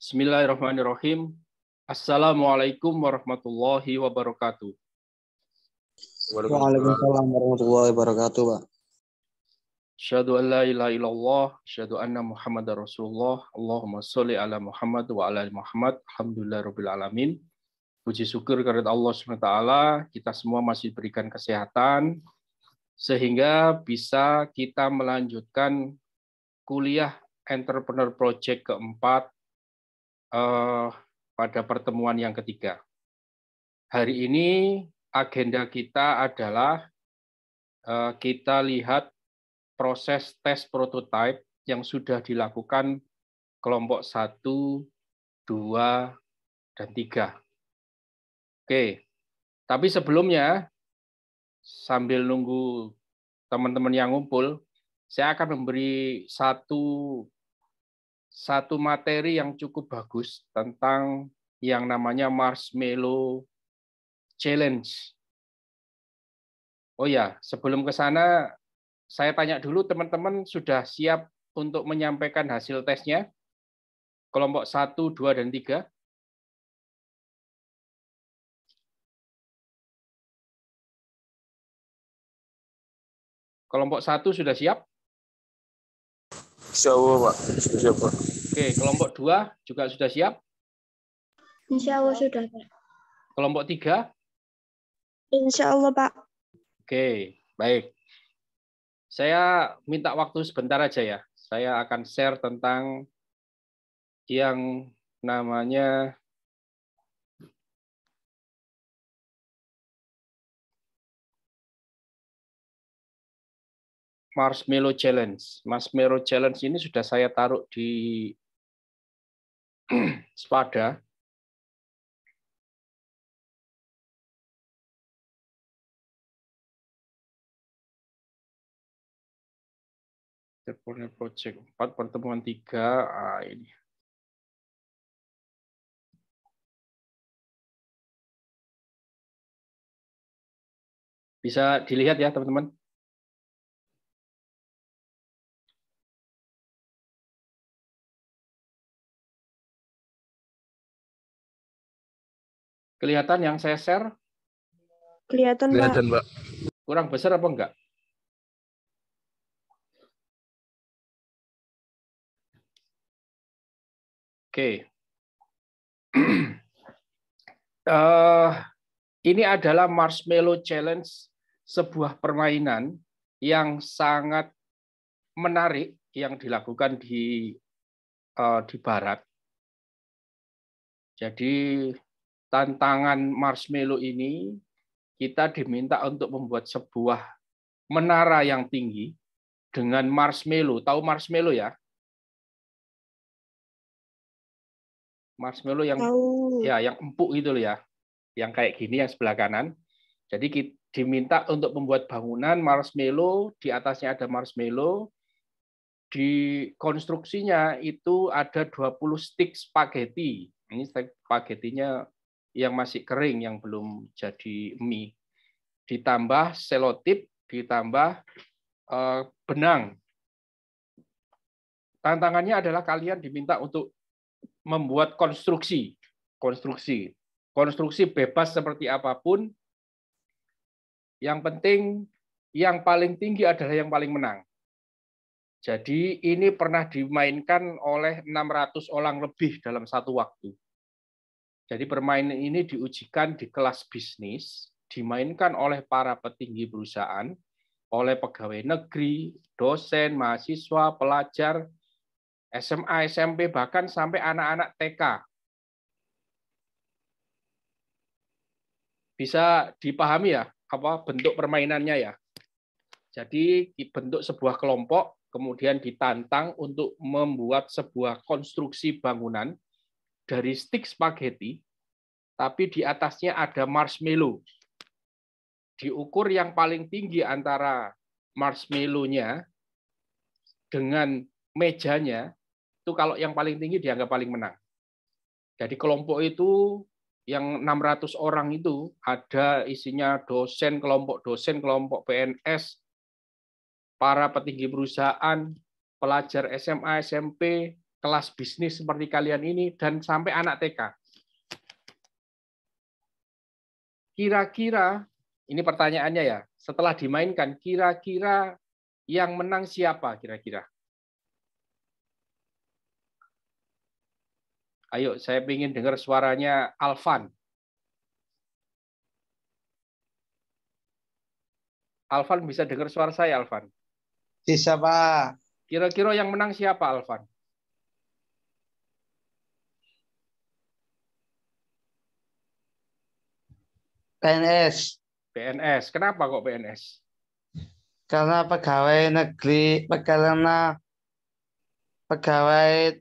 Bismillahirrahmanirrahim. Assalamualaikum warahmatullahi wabarakatuh. Waalaikumsalam warahmatullahi wabarakatuh, Pak. Asyhadu an la ilaha illallah, asyhadu anna Muhammadar Rasulullah. Allahumma sholli ala Muhammad wa ala ali Muhammad. Alhamdulillahirabbil alamin. Puji syukur kepada Allah SWT, kita semua masih diberikan kesehatan sehingga bisa kita melanjutkan kuliah Entrepreneur Project keempat pada pertemuan yang ketiga. Hari ini agenda kita adalah kita lihat proses tes prototipe yang sudah dilakukan kelompok 1, 2, dan 3. Oke, tapi sebelumnya, sambil nunggu teman-teman yang ngumpul, saya akan memberi satu materi yang cukup bagus tentang yang namanya Marshmallow Challenge. Oh ya, sebelum ke sana, saya tanya dulu teman-teman sudah siap untuk menyampaikan hasil tesnya? Kelompok 1, 2, dan 3. Kelompok 1 sudah siap? Insya Allah, Pak. Siap, Pak. Oke, kelompok 2 juga sudah siap? Insya Allah sudah, Pak. Kelompok 3? Insya Allah, Pak. Oke, baik. Saya minta waktu sebentar aja ya. Saya akan share tentang yang namanya Marshmallow Challenge. Marshmallow Challenge ini sudah saya taruh di Spada. Entrepreneur Project 4, pertemuan 3. Ini. Bisa dilihat ya, teman-teman. Kelihatan yang saya share? Kelihatan, Pak. Kurang besar apa enggak? Oke. Ini adalah Marshmallow Challenge, sebuah permainan yang sangat menarik yang dilakukan di Barat. Jadi tantangan marshmallow ini kita diminta untuk membuat sebuah menara yang tinggi dengan marshmallow. Tahu marshmallow ya? Marshmallow yang ya yang empuk gitu loh ya. Yang kayak gini yang sebelah kanan. Jadi kita diminta untuk membuat bangunan marshmallow, di atasnya ada marshmallow. Di konstruksinya itu ada 20 stik spaghetti. Ini spaghettinya yang masih kering, yang belum jadi mie. Ditambah selotip, ditambah benang. Tantangannya adalah kalian diminta untuk membuat konstruksi bebas seperti apapun. Yang penting yang paling tinggi adalah yang paling menang. Jadi ini pernah dimainkan oleh 600 orang lebih dalam satu waktu. Jadi permainan ini diujikan di kelas bisnis, dimainkan oleh para petinggi perusahaan, oleh pegawai negeri, dosen, mahasiswa, pelajar, SMA, SMP, bahkan sampai anak-anak TK. Bisa dipahami ya, apa bentuk permainannya ya. Jadi dibentuk sebuah kelompok, kemudian ditantang untuk membuat sebuah konstruksi bangunan dari stik spaghetti, tapi di atasnya ada marshmallow. Diukur yang paling tinggi antara marshmallow-nya dengan mejanya, itu kalau yang paling tinggi dianggap paling menang. Jadi kelompok itu yang 600 orang itu ada isinya dosen, kelompok PNS, para petinggi perusahaan, pelajar SMA, SMP, kelas bisnis seperti kalian ini, dan sampai anak TK. Kira-kira, ini pertanyaannya ya, setelah dimainkan, kira-kira yang menang siapa kira-kira? Ayo, saya ingin dengar suaranya Alvan. Alvan bisa dengar suara saya, Alvan? Bisa, Pak. Kira-kira yang menang siapa, Alvan? PNS. PNS. Kenapa kok PNS? Karena pegawai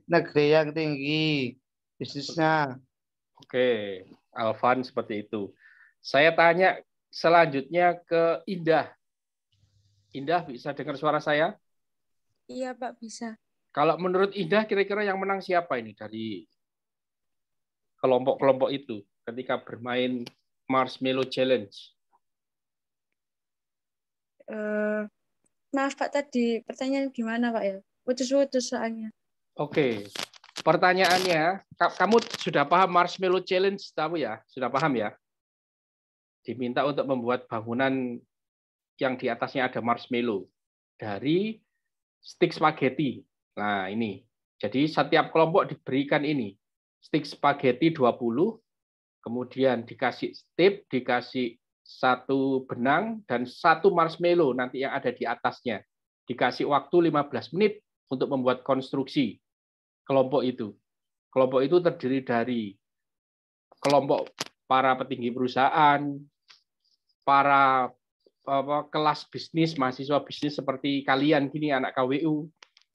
negeri yang tinggi bisnisnya. Oke, Alvan seperti itu. Saya tanya selanjutnya ke Indah. Indah bisa dengar suara saya? Iya, Pak, bisa. Kalau menurut Indah, kira-kira yang menang siapa ini dari kelompok-kelompok itu ketika bermain Marshmallow Challenge? Maaf, Pak, tadi pertanyaan gimana, Pak ya? Putus-putus soalnya. Oke, pertanyaannya, kamu sudah paham Marshmallow Challenge, tahu ya? Sudah paham ya? Diminta untuk membuat bangunan yang di atasnya ada marshmallow dari stik spaghetti. Nah, ini. Jadi setiap kelompok diberikan ini. Stik spaghetti 20, kemudian dikasih tip, dikasih satu benang, dan satu marshmallow nanti yang ada di atasnya. Dikasih waktu 15 menit untuk membuat konstruksi kelompok itu. Kelompok itu terdiri dari kelompok para petinggi perusahaan, para kelas bisnis, mahasiswa bisnis seperti kalian gini, anak KWU,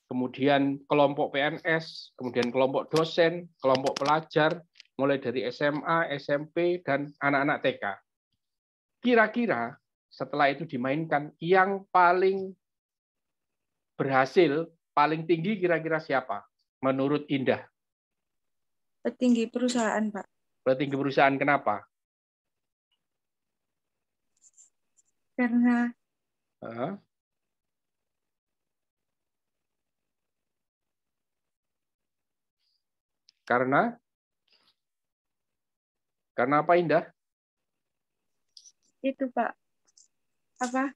kemudian kelompok PNS, kemudian kelompok dosen, kelompok pelajar, mulai dari SMA, SMP, dan anak-anak TK. Kira-kira setelah itu dimainkan, yang paling berhasil, paling tinggi kira-kira siapa? Menurut Indah. Petinggi perusahaan, Pak. Petinggi perusahaan, kenapa? Karena Karena apa, Indah? itu, Pak. Apa?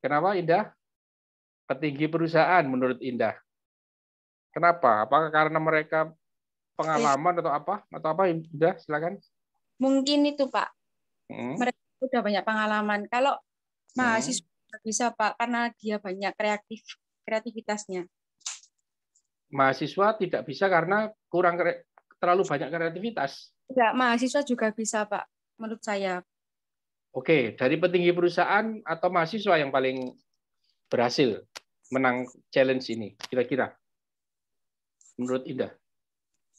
Kenapa, Indah? Petinggi perusahaan menurut Indah. Kenapa? Apakah karena mereka pengalaman atau apa? Atau apa, Indah? Silakan. Mungkin itu, Pak. Mereka udah banyak pengalaman. Kalau mahasiswa bisa, Pak, karena dia banyak kreativitasnya. Mahasiswa tidak bisa karena terlalu banyak kreativitas. Enggak, mahasiswa juga bisa, Pak, menurut saya. Oke, dari petinggi perusahaan atau mahasiswa yang paling berhasil menang challenge ini, kira-kira? Menurut Indah?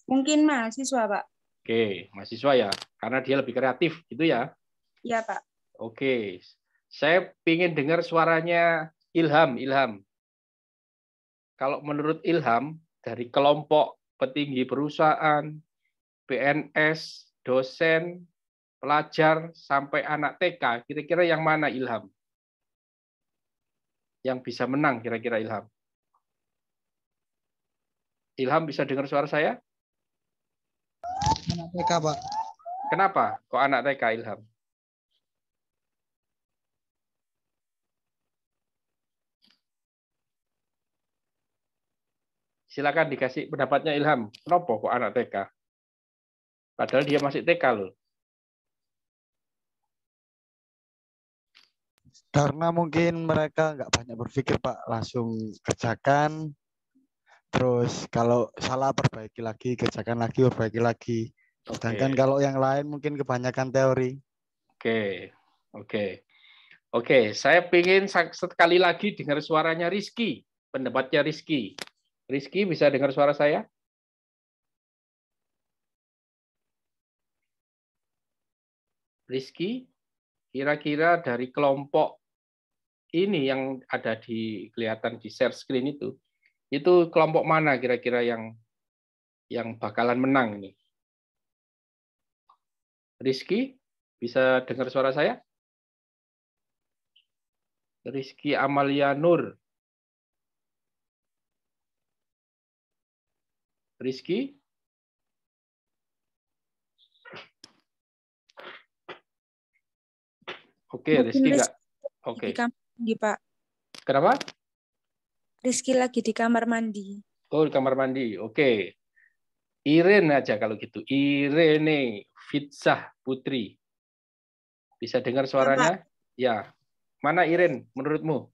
Mungkin mahasiswa, Pak. Oke, mahasiswa ya, karena dia lebih kreatif, gitu ya? Iya, Pak. Oke, saya ingin dengar suaranya Ilham. Ilham, kalau menurut Ilham, dari kelompok petinggi perusahaan, PNS, dosen, pelajar, sampai anak TK, kira-kira yang mana Ilham? Yang bisa menang kira-kira Ilham? Ilham bisa dengar suara saya? Anak TK, Pak. Kenapa kok anak TK, Ilham? Silakan dikasih pendapatnya Ilham. Kenapa kok anak TK? Padahal dia masih TK loh. Karena mungkin mereka nggak banyak berpikir, Pak. Langsung kerjakan. Terus kalau salah perbaiki lagi, kerjakan lagi, perbaiki lagi. Sedangkan kalau yang lain mungkin kebanyakan teori. Oke, saya ingin sekali lagi dengar suaranya Rizky, pendapatnya Rizky. Rizky bisa dengar suara saya? Rizky, kira-kira dari kelompok ini yang ada kelihatan di share screen itu kelompok mana kira-kira yang bakalan menang ini? Rizky, bisa dengar suara saya? Rizky Amalia Nur. Rizky? Oke, Rizky enggak. Oke. Di kamar mandi, Pak. Kenapa? Rizky lagi di kamar mandi. Oh, di kamar mandi. Oke. Irene aja kalau gitu. Irene Fitzah Putri. Bisa dengar suaranya? Ya. Mana Irene menurutmu?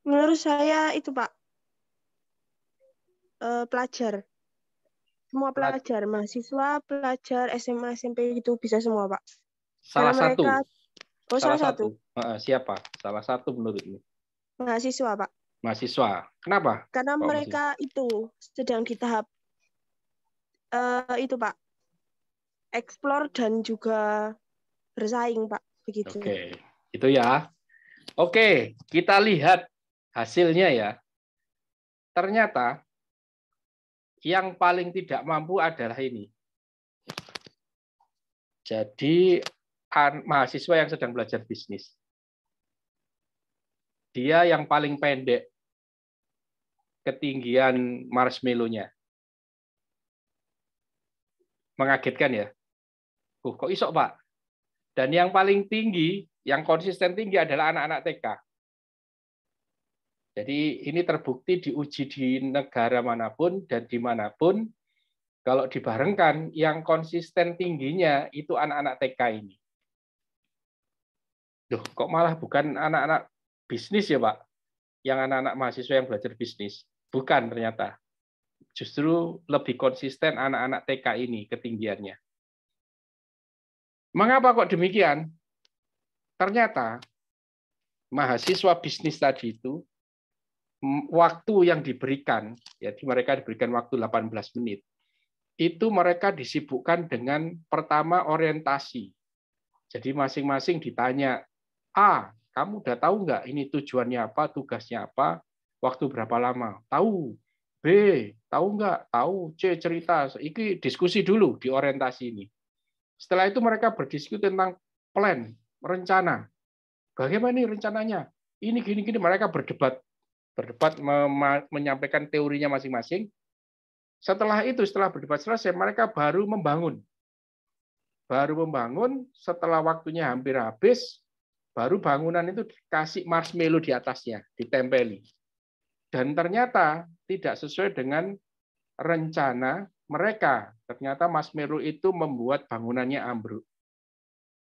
Menurut saya itu, Pak. Pelajar. Semua pelajar, mahasiswa, pelajar, SMA, SMP itu bisa semua, Pak. Salah Karena satu. mereka Salah satu. Siapa? Salah satu menurutmu? Mahasiswa, Pak. Mahasiswa. Kenapa? Karena Pak mereka itu sedang di tahap itu, Pak. Explore dan juga bersaing, Pak. Begitu. Oke. Itu ya. Oke, kita lihat hasilnya ya. Ternyata yang paling tidak mampu adalah ini. Jadi mahasiswa yang sedang belajar bisnis. Dia yang paling pendek ketinggian marshmallow-nya. Mengagetkan ya? Kok iso, Pak? Dan yang paling tinggi, yang konsisten tinggi adalah anak-anak TK. Jadi ini terbukti diuji di negara manapun dan dimanapun, kalau dibarengkan, yang konsisten tingginya itu anak-anak TK ini. Loh, kok malah bukan anak-anak bisnis ya, Pak? Yang anak-anak mahasiswa yang belajar bisnis. Bukan ternyata. Justru lebih konsisten anak-anak TK ini ketinggiannya. Mengapa kok demikian? Ternyata mahasiswa bisnis tadi itu, waktu yang diberikan, jadi mereka diberikan waktu 18 menit, itu mereka disibukkan dengan pertama orientasi. Jadi masing-masing ditanya, A, kamu udah tahu nggak ini tujuannya apa, tugasnya apa, waktu berapa lama? Tahu. B, tahu nggak? Tahu. C, cerita. Ini diskusi dulu di orientasi ini. Setelah itu mereka berdiskusi tentang plan, rencana. Bagaimana nih rencananya? Ini gini-gini, mereka berdebat menyampaikan teorinya masing-masing. Setelah itu, setelah berdebat selesai, mereka baru membangun. Setelah waktunya hampir habis, baru bangunan itu dikasih marshmallow di atasnya, ditempeli. Dan ternyata tidak sesuai dengan rencana mereka. Ternyata marshmallow itu membuat bangunannya ambruk.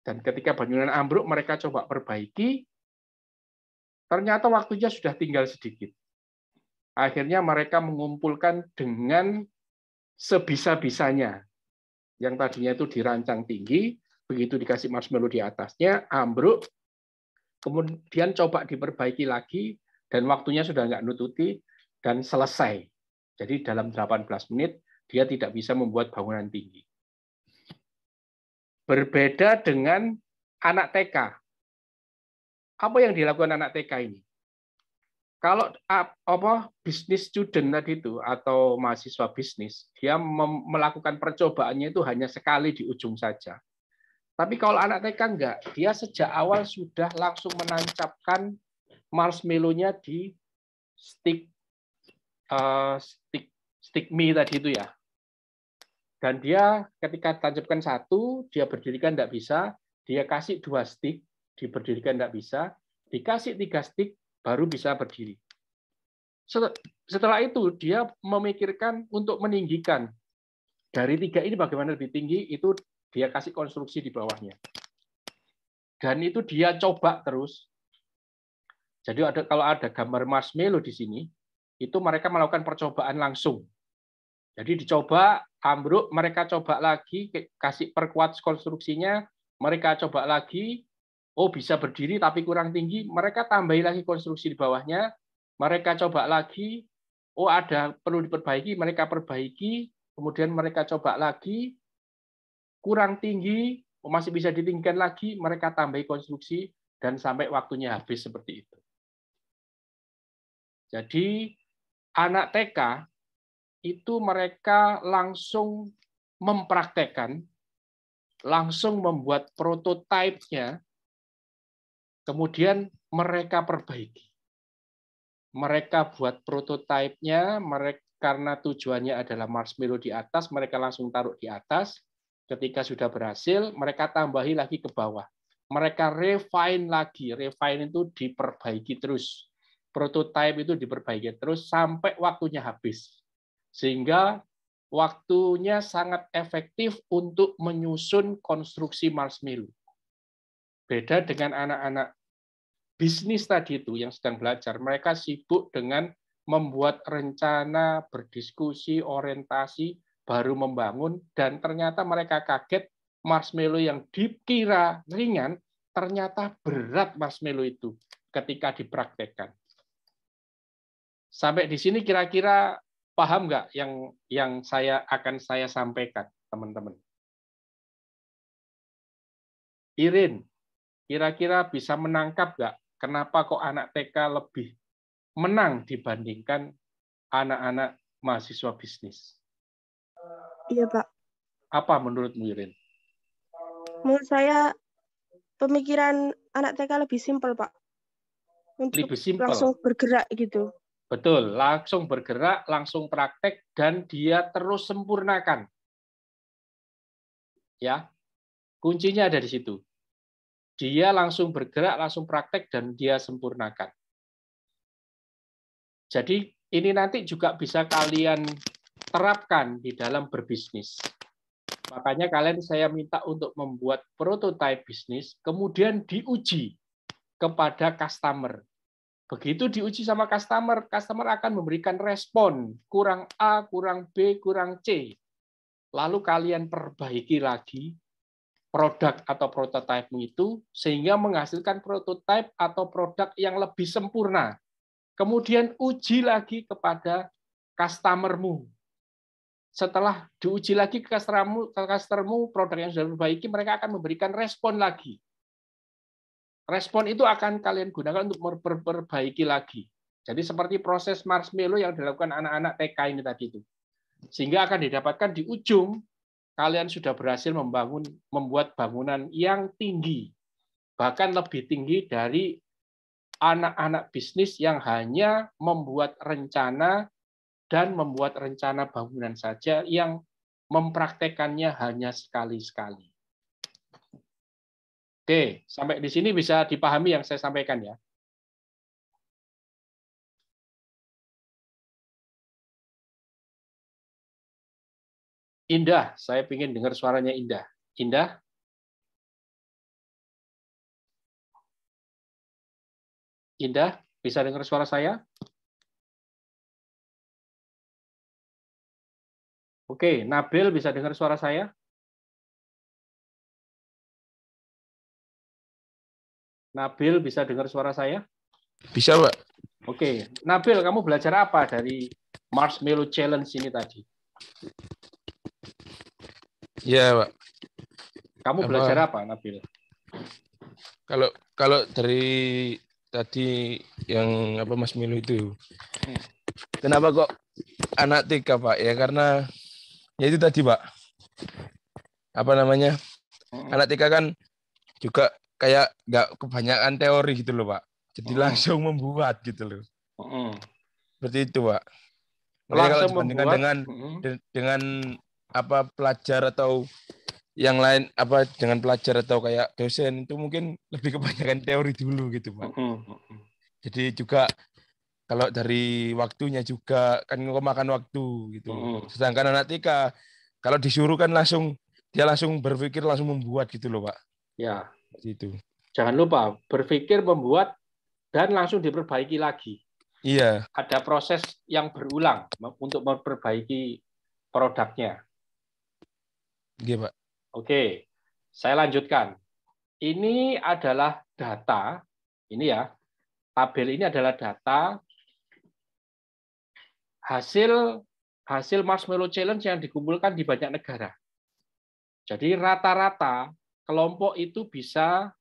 Dan ketika bangunan ambruk, mereka coba perbaiki, ternyata waktunya sudah tinggal sedikit. Akhirnya mereka mengumpulkan dengan sebisa-bisanya. Yang tadinya itu dirancang tinggi, begitu dikasih marshmallow di atasnya, ambruk, kemudian coba diperbaiki lagi, dan waktunya sudah nggak nututi, dan selesai. Jadi dalam 18 menit, dia tidak bisa membuat bangunan tinggi. Berbeda dengan anak TK. Apa yang dilakukan anak TK ini? Kalau bisnis student tadi itu atau mahasiswa bisnis, dia melakukan percobaannya itu hanya sekali di ujung saja. Tapi kalau anak TK enggak, dia sejak awal sudah langsung menancapkan marshmallow-nya di stick mie tadi itu ya. Dan dia ketika tancapkan satu, dia berdirikan enggak bisa, dia kasih 2 stick, diberdirikan enggak bisa, dikasih 3 stick, baru bisa berdiri. Setelah itu, dia memikirkan untuk meninggikan. Dari 3 ini bagaimana lebih tinggi, itu dia kasih konstruksi di bawahnya. Dan itu dia coba terus. Jadi kalau ada gambar marshmallow di sini, itu mereka melakukan percobaan langsung. Jadi dicoba, ambruk, mereka coba lagi, kasih perkuat konstruksinya, mereka coba lagi, oh bisa berdiri tapi kurang tinggi, mereka tambahi lagi konstruksi di bawahnya, mereka coba lagi, oh ada perlu diperbaiki, mereka perbaiki, kemudian mereka coba lagi, kurang tinggi, masih bisa ditinggikan lagi, mereka tambahi konstruksi, dan sampai waktunya habis seperti itu. Jadi anak TK itu mereka langsung mempraktekkan, langsung membuat prototipenya Kemudian mereka perbaiki. Mereka buat prototipenya, karena tujuannya adalah marshmallow di atas, mereka langsung taruh di atas. Ketika sudah berhasil, mereka tambahi lagi ke bawah. Mereka refine lagi. Refine itu diperbaiki terus. Prototype itu diperbaiki terus sampai waktunya habis. Sehingga waktunya sangat efektif untuk menyusun konstruksi marshmallow. Beda dengan anak-anak bisnis tadi itu yang sedang belajar, mereka sibuk dengan membuat rencana, berdiskusi, orientasi, baru membangun, dan ternyata mereka kaget marshmallow yang dikira ringan, ternyata berat marshmallow itu ketika dipraktekkan. Sampai di sini kira-kira paham nggak yang akan saya sampaikan, teman-teman? Irin, kira-kira bisa menangkap nggak kenapa kok anak TK lebih menang dibandingkan anak-anak mahasiswa bisnis? Iya, Pak. Apa menurutmu, Irin? Menurut saya pemikiran anak TK lebih simpel, Pak. Untuk Lebih simpel. langsung bergerak gitu. Betul, langsung bergerak, langsung praktek, dan dia terus sempurnakan. Ya, kuncinya ada di situ. Dia langsung bergerak, langsung praktek, dan dia sempurnakan. Jadi ini nanti juga bisa kalian terapkan di dalam berbisnis. Makanya saya minta untuk membuat prototipe bisnis, kemudian diuji kepada customer. Begitu diuji sama customer, customer akan memberikan respon, kurang A, kurang B, kurang C. Lalu kalian perbaiki lagi produk atau prototipe itu, sehingga menghasilkan prototipe atau produk yang lebih sempurna. Kemudian uji lagi kepada customer-mu. Setelah diuji lagi ke customer-mu, produk yang sudah diperbaiki, mereka akan memberikan respon lagi. Respon itu akan kalian gunakan untuk memperbaiki lagi. Jadi seperti proses marshmallow yang dilakukan anak-anak TK ini tadi itu. Sehingga akan didapatkan di ujung, kalian sudah berhasil membuat bangunan yang tinggi. Bahkan lebih tinggi dari anak-anak bisnis yang hanya membuat rencana dan membuat rencana bangunan saja yang mempraktekannya hanya sekali-sekali. Oke, sampai di sini bisa dipahami yang saya sampaikan ya. Indah, saya ingin dengar suaranya Indah. Indah? Indah, bisa dengar suara saya? Oke, Nabil bisa dengar suara saya? Nabil bisa dengar suara saya? Bisa, Pak. Oke, Nabil, kamu belajar apa dari Marshmallow Challenge ini tadi? Iya, Pak. Kamu belajar apa, Nabil? Kalau dari tadi yang Mas Milo itu, kenapa kok anak TK, Pak? Ya karena ya itu tadi, Pak. Anak TK kan juga kayak nggak kebanyakan teori gitu loh, Pak. Jadi langsung membuat gitu loh. Seperti itu, Pak. Makanya kalau dibandingkan dengan pelajar atau yang lain dengan pelajar atau kayak dosen itu mungkin lebih kebanyakan teori dulu gitu, Pak. Jadi juga kalau dari waktunya juga kan memakan waktu gitu. Sedangkan anak TK kalau disuruh kan dia langsung berpikir langsung membuat gitu loh, Pak. Ya. Gitu. Jangan lupa berpikir, membuat, dan langsung diperbaiki lagi. Iya. Ada proses yang berulang untuk memperbaiki produknya. Iya, Pak. Oke, saya lanjutkan. Ini adalah data, ini ya, tabel ini adalah data hasil Marshmallow Challenge yang dikumpulkan di banyak negara. Jadi rata-rata kelompok itu bisa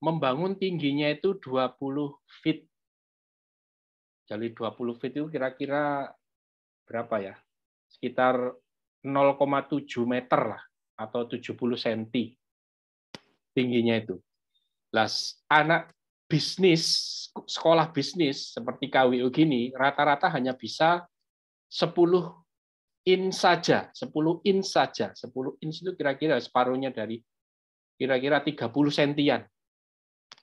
membangun tingginya itu 20 feet. Jadi 20 feet itu kira-kira berapa ya? Sekitar 0,7 meter lah, atau 70 cm tingginya itu. Anak bisnis, sekolah bisnis seperti KWU gini, rata-rata hanya bisa 10 in saja, 10 in saja. 10 in itu kira-kira separuhnya dari kira-kira 30 sentian.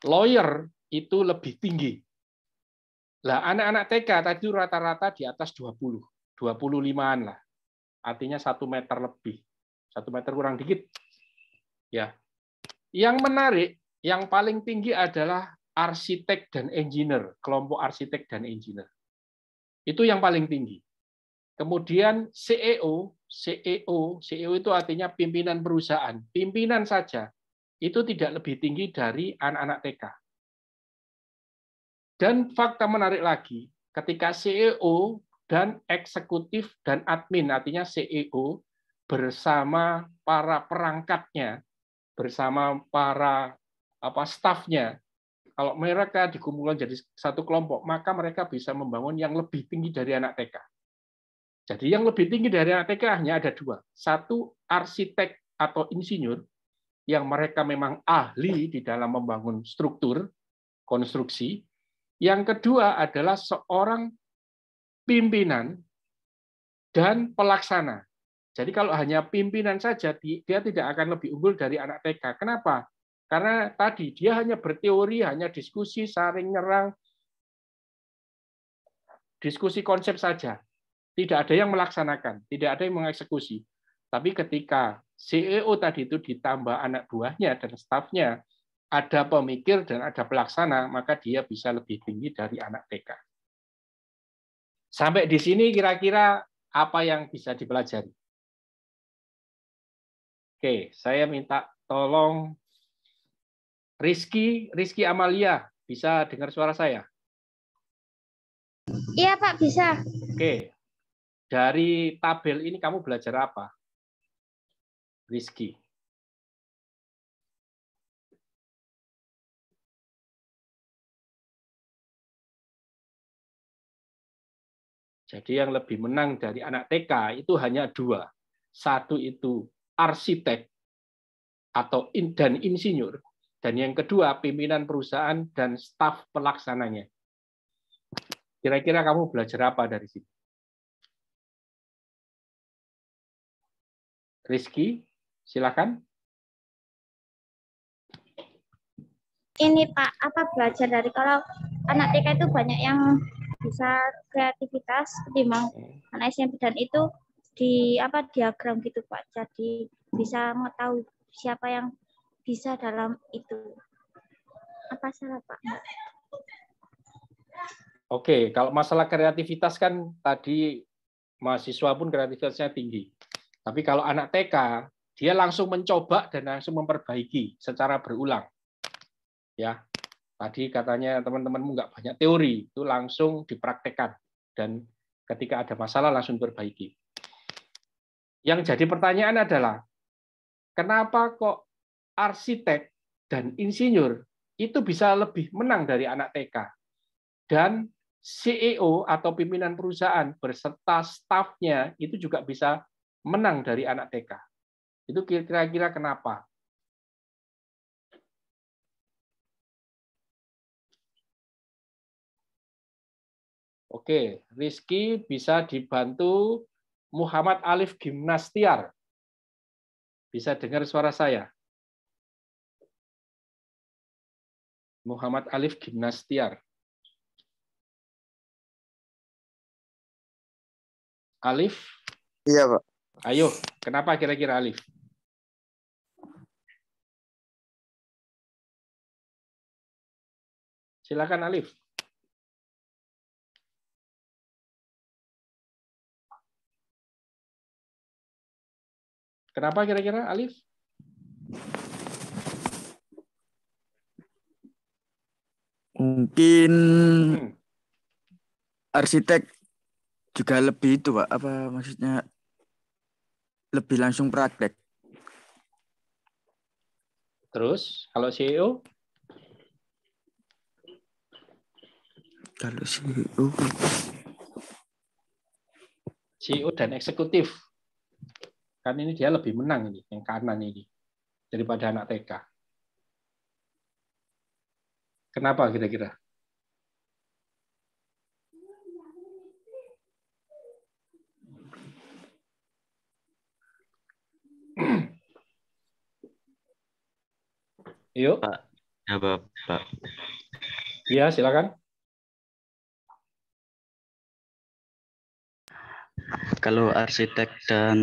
Lawyer itu lebih tinggi. Lah anak-anak TK tadi rata-rata di atas 20, 25-an lah. Artinya 1 meter lebih. 1 meter kurang dikit. Ya. Yang menarik, yang paling tinggi adalah arsitek dan engineer, kelompok arsitek dan engineer. Itu yang paling tinggi. Kemudian CEO itu artinya pimpinan perusahaan. Pimpinan saja itu tidak lebih tinggi dari anak-anak TK. Dan fakta menarik lagi, ketika CEO dan eksekutif dan admin, artinya CEO bersama para perangkatnya, bersama para stafnya, kalau mereka dikumpulkan jadi satu kelompok, maka mereka bisa membangun yang lebih tinggi dari anak TK. Jadi yang lebih tinggi dari anak TK hanya ada 2. Satu, arsitek atau insinyur, yang mereka memang ahli di dalam membangun struktur, konstruksi. Yang kedua adalah seorang pimpinan dan pelaksana. Jadi kalau hanya pimpinan saja, dia tidak akan lebih unggul dari anak TK. Kenapa? Karena tadi dia hanya berteori, hanya diskusi, saling nyerang, diskusi konsep saja. Tidak ada yang melaksanakan, tidak ada yang mengeksekusi. Tapi ketika CEO tadi itu ditambah anak buahnya dan stafnya, ada pemikir dan ada pelaksana, maka dia bisa lebih tinggi dari anak TK. Sampai di sini kira-kira apa yang bisa dipelajari? Oke, saya minta tolong Rizky Amalia, bisa dengar suara saya? Iya Pak, bisa. Oke, dari tabel ini kamu belajar apa? Rizky. Jadi yang lebih menang dari anak TK itu hanya 2. Satu itu arsitek atau dan insinyur, dan yang kedua pimpinan perusahaan dan staf pelaksananya. Kira-kira kamu belajar apa dari sini? Rizky, silakan. Ini Pak, apa belajar dari kalau anak TK itu banyak yang bisa kreativitas ketimbang anak SMP, dan itu di diagram gitu Pak. Jadi bisa mengetahui siapa yang bisa dalam itu. Apa salah Pak? Oke, kalau masalah kreativitas kan tadi mahasiswa pun kreativitasnya tinggi. Tapi kalau anak TK, dia langsung mencoba dan langsung memperbaiki secara berulang. Ya, tadi katanya teman-temanmu nggak banyak teori, itu langsung dipraktekkan. Dan ketika ada masalah langsung diperbaiki. Yang jadi pertanyaan adalah, kenapa kok arsitek dan insinyur itu bisa lebih menang dari anak TK? Dan CEO atau pimpinan perusahaan berserta stafnya itu juga bisa menang dari anak TK. Itu kira-kira kenapa? Oke, Rizky bisa dibantu Muhammad Alif Gimnastiar. Bisa dengar suara saya? Muhammad Alif Gimnastiar. Alif? Iya, Pak. Ayo, kenapa kira-kira Alif? Silakan Alif. Kenapa kira-kira Alif? Mungkin arsitek juga lebih itu, Pak. Apa maksudnya? Lebih langsung praktek. Terus, kalau CEO? Kalau CEO dan eksekutif. Kan ini dia lebih menang ini, yang kanan ini, daripada anak TK. Kenapa kira-kira? Yuk. Pak, jawab Pak. Iya, silakan. Kalau arsitek dan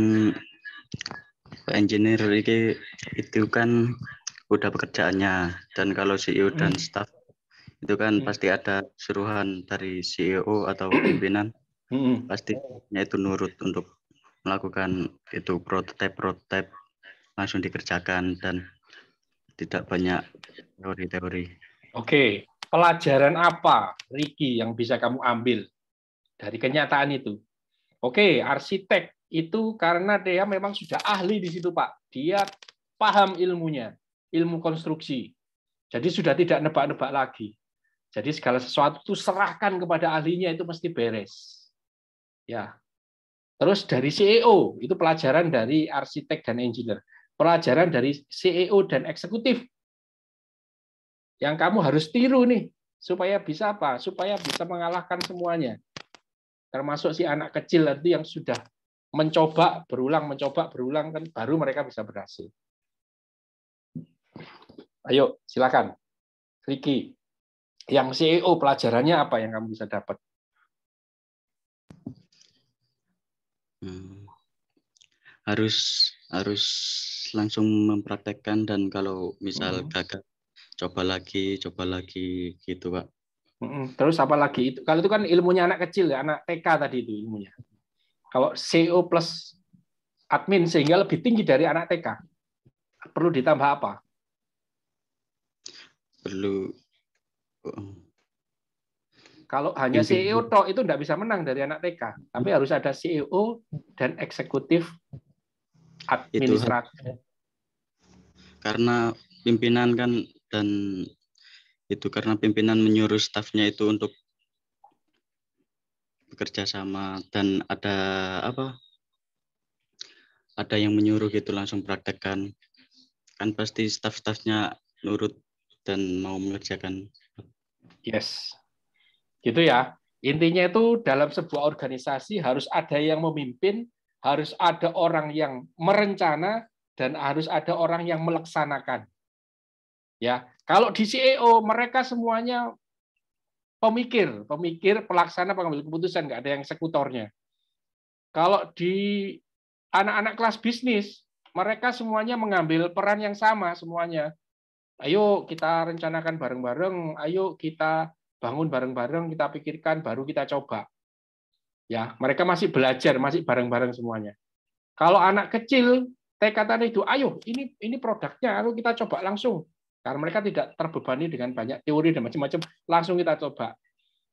engineer itu kan udah pekerjaannya, dan kalau CEO dan staff itu kan pasti ada suruhan dari CEO atau pimpinan, pastinya itu nurut untuk melakukan itu prototipe langsung dikerjakan dan tidak banyak teori-teori. Oke, pelajaran apa, Ricky, yang bisa kamu ambil dari kenyataan itu? Oke, arsitek itu karena dia memang sudah ahli di situ, Pak. Dia paham ilmunya, ilmu konstruksi. Jadi sudah tidak nebak-nebak lagi. Jadi segala sesuatu itu serahkan kepada ahlinya, itu mesti beres. Ya. Terus dari CEO, itu pelajaran dari arsitek dan engineer. Pelajaran dari CEO dan eksekutif. Yang kamu harus tiru nih, supaya bisa apa? Supaya bisa mengalahkan semuanya. Termasuk si anak kecil itu yang sudah mencoba berulang kan baru mereka bisa berhasil. Ayo, silakan. Ricky, yang CEO pelajarannya apa yang kamu bisa dapat? Harus langsung mempraktekkan, dan kalau misal gagal coba lagi gitu, Pak. Terus apa lagi? Kalau itu kan ilmunya anak kecil ya, anak TK tadi itu ilmunya. Kalau CEO plus admin sehingga lebih tinggi dari anak TK, perlu ditambah apa? Kalau hanya CEO toh itu tidak bisa menang dari anak TK, tapi harus ada CEO dan eksekutif administratif. Karena pimpinan kan, dan itu karena pimpinan menyuruh stafnya itu untuk bekerja sama, dan ada yang menyuruh gitu langsung praktekkan, kan pasti staf-stafnya nurut dan mau mengerjakan. Yes, gitu ya. Intinya itu dalam sebuah organisasi harus ada yang memimpin, harus ada orang yang merencana, dan harus ada orang yang melaksanakan. Ya, kalau di CEO mereka semuanya pemikir, pelaksana, pengambil keputusan, nggak ada yang eksekutornya. Kalau di anak-anak kelas bisnis, mereka semuanya mengambil peran yang sama semuanya. Ayo kita rencanakan bareng-bareng, ayo kita bangun bareng-bareng, kita pikirkan, baru kita coba. Ya, mereka masih belajar, masih bareng-bareng semuanya. Kalau anak kecil, TK tadi itu, ayo ini produknya, ayo kita coba langsung. Karena mereka tidak terbebani dengan banyak teori dan macam-macam, langsung kita coba.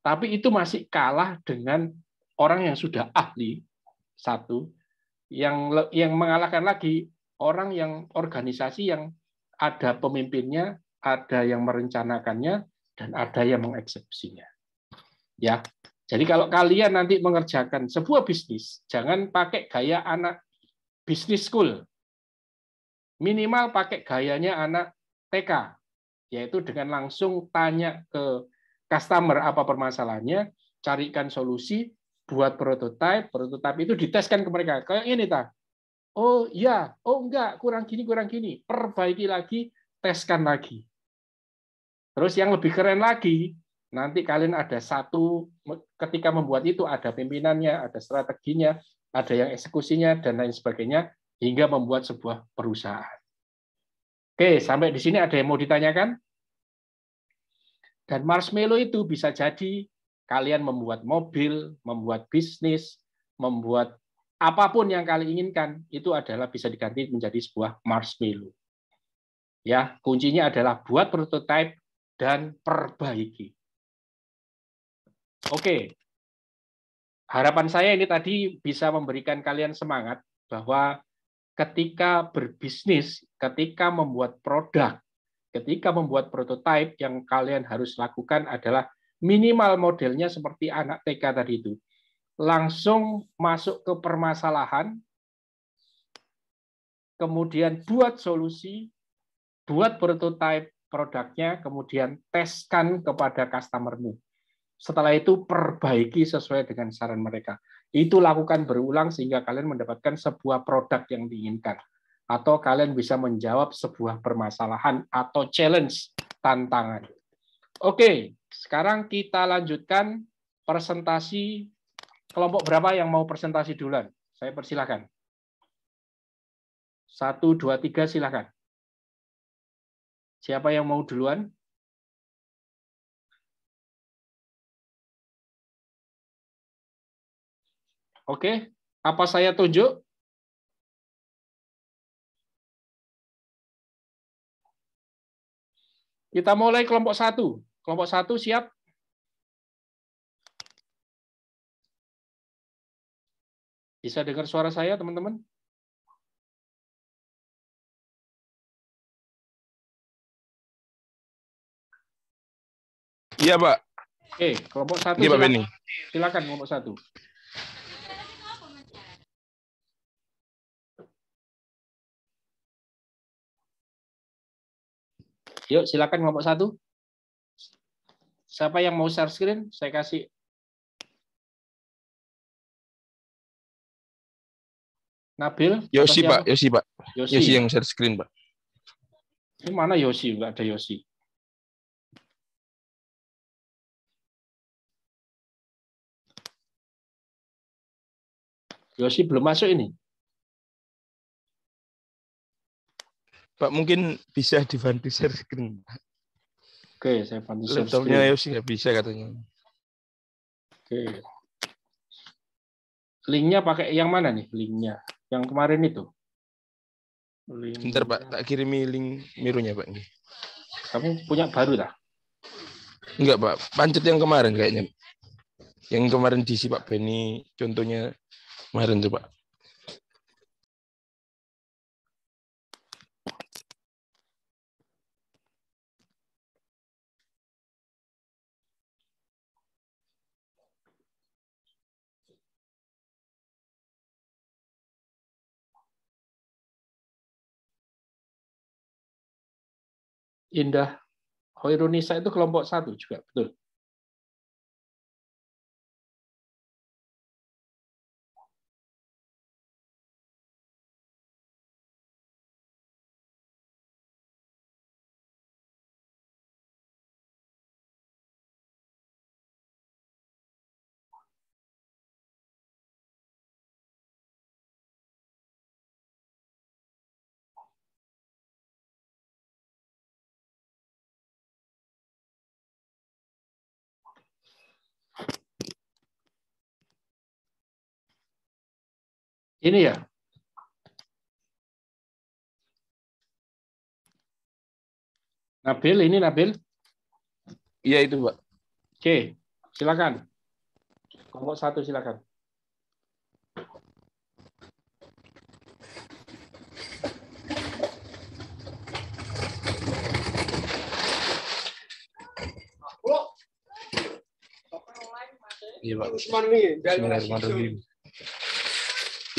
Tapi itu masih kalah dengan orang yang sudah ahli, satu, yang mengalahkan lagi orang yang organisasi yang ada pemimpinnya, ada yang merencanakannya, dan ada yang mengeksekusinya. Ya, jadi kalau kalian nanti mengerjakan sebuah bisnis, jangan pakai gaya anak business school. Minimal pakai gayanya anak TK, yaitu dengan langsung tanya ke customer apa permasalahannya, carikan solusi, buat prototipe itu diteskan ke mereka. Kayak ini, oh ya, oh enggak, kurang gini, perbaiki lagi, teskan lagi. Terus yang lebih keren lagi, nanti kalian ada satu, ketika membuat itu ada pimpinannya, ada strateginya, ada yang eksekusinya, dan lain sebagainya, hingga membuat sebuah perusahaan. Oke, sampai di sini ada yang mau ditanyakan? Dan marshmallow itu bisa jadi kalian membuat mobil, membuat bisnis, membuat apapun yang kalian inginkan, itu adalah bisa diganti menjadi sebuah marshmallow. Ya, kuncinya adalah buat prototipe dan perbaiki. Oke. Harapan saya ini tadi bisa memberikan kalian semangat bahwa ketika berbisnis, ketika membuat produk, ketika membuat prototipe, yang kalian harus lakukan adalah minimal modelnya seperti anak TK tadi itu. Langsung masuk ke permasalahan, kemudian buat solusi, buat prototipe, produknya, kemudian teskan kepada customer-mu. Setelah itu perbaiki sesuai dengan saran mereka. Itu lakukan berulang sehingga kalian mendapatkan sebuah produk yang diinginkan. Atau kalian bisa menjawab sebuah permasalahan atau challenge, tantangan. Oke, sekarang kita lanjutkan presentasi. Kelompok berapa yang mau presentasi duluan? Saya persilakan. 1, 2, 3, silakan. Siapa yang mau duluan? Oke, apa saya tunjuk? Kita mulai kelompok 1. Kelompok 1 siap? Bisa dengar suara saya, teman-teman? Iya, Pak. Oke, kelompok 1 Iya, Pak Beni. silakan kelompok 1. Yuk, silakan kelompok 1. Siapa yang mau share screen? Saya kasih. Nabil? Yosi, Pak. Yosi, Pak. Yosi yang share screen, Pak. Ini mana Yosi? Enggak ada Yosi. Yosi belum masuk ini. Pak, mungkin bisa dibantu share screen. Oke, saya bantu share screen. Laptopnya Yosi nggak bisa katanya. Oke. Linknya pakai yang mana nih? Linknya yang kemarin itu. Bentar, Pak, tak kirimi link Mirunya, Pak. Kamu punya baru tak? Enggak, Pak. Pancet yang kemarin kayaknya. Yang kemarin diisi Pak Beni, contohnya kemarin tuh, Pak. Indah Hoirunisa itu kelompok 1 juga, betul? Ini ya. Nabil, ini Nabil. Iya itu, Pak. Oke, silakan. Kelompok 1 silakan. Iya, Pak. Bismillahirrahmanirrahim.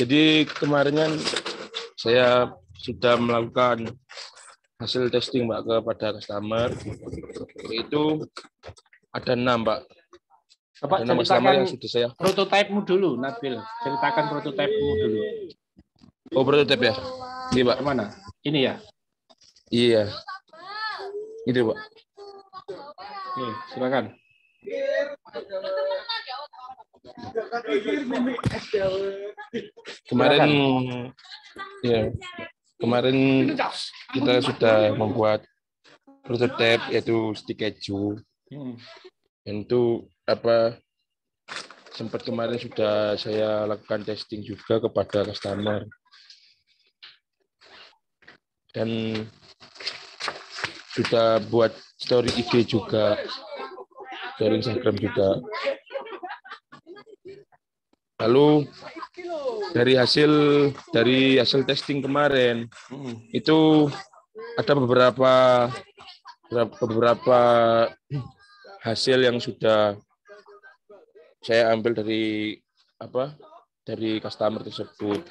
Jadi kemarin kan saya sudah melakukan hasil testing, Pak, kepada customer. Itu ada 6, Pak. Bapak ada 6 customer yang sudah saya. Prototipemu dulu, Nabil. Ceritakan prototipemu dulu. Oh, prototipe ya? Iya, Pak. Mana? Ini ya? Iya. Ini, Pak. Oke, silakan. Kemarin ya, kemarin kita sudah membuat prototipe yaitu stik keju. Dan itu sempat kemarin sudah saya lakukan testing juga kepada customer. Dan sudah buat story IG juga, story Instagram juga. Lalu dari hasil testing kemarin itu ada beberapa hasil yang sudah saya ambil dari customer tersebut.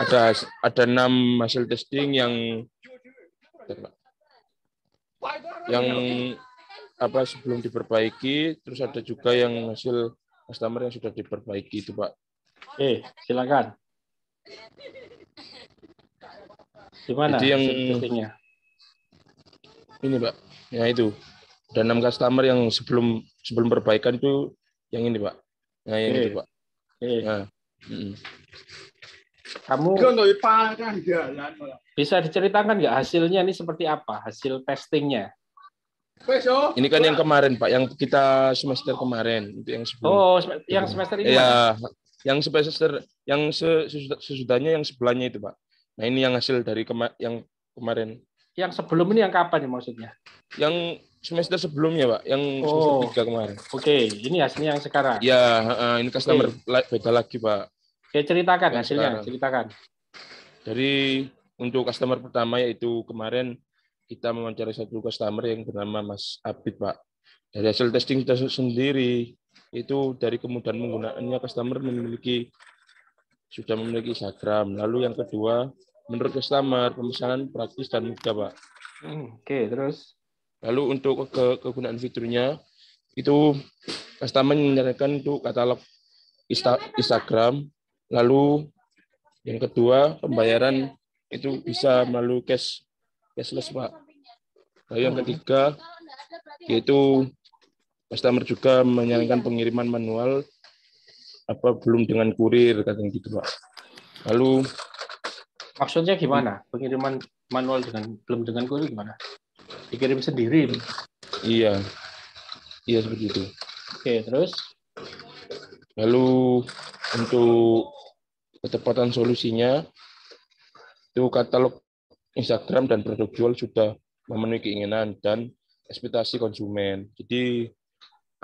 Ada 6 hasil testing yang Pak. Yang apa sebelum diperbaiki, terus ada juga yang hasil customer yang sudah diperbaiki itu Pak. Oke, silakan. Gimana Jadi yang testingnya? Ini Pak, ya itu. Dan 6 customer yang sebelum perbaikan itu yang ini Pak. Nah yang itu Pak. Nah, Kamu bisa diceritakan nggak hasilnya ini seperti apa? Hasil testingnya? Ini kan yang kemarin Pak, yang kita semester kemarin itu yang sebelum. Oh, yang semester ini ya, mana? Yang semester yang sesudahnya yang sebelahnya itu Pak. Nah ini yang hasil dari yang kemarin. Yang sebelum ini yang kapan ya maksudnya? Yang semester sebelumnya Pak, yang semester 3 kemarin. Oke, ini hasilnya yang sekarang. Ya, ini customer beda lagi Pak. Oke, ceritakan yang hasilnya, sekarang. ceritakan. Dari untuk customer pertama yaitu kemarin kita mewawancarai satu customer yang bernama Mas Abid Pak. Dari hasil testing sendiri itu dari kemudahan penggunaannya customer sudah memiliki Instagram. Lalu yang kedua menurut customer pemesanan praktis dan mudah Pak. Oke, terus. Lalu untuk kegunaan fiturnya itu customer menyarankan untuk katalog Instagram. Lalu yang kedua pembayaran itu bisa melalui cashless Pak. Lalu yang ketiga yaitu customer juga menyarankan pengiriman manual belum dengan kurir katanya gitu Pak. Lalu maksudnya gimana? Pengiriman manual belum dengan kurir gimana? Dikirim sendiri? Iya seperti itu. Oke, terus? Lalu untuk ketepatan solusinya itu katalog Instagram dan produk jual sudah memenuhi keinginan dan ekspektasi konsumen. Jadi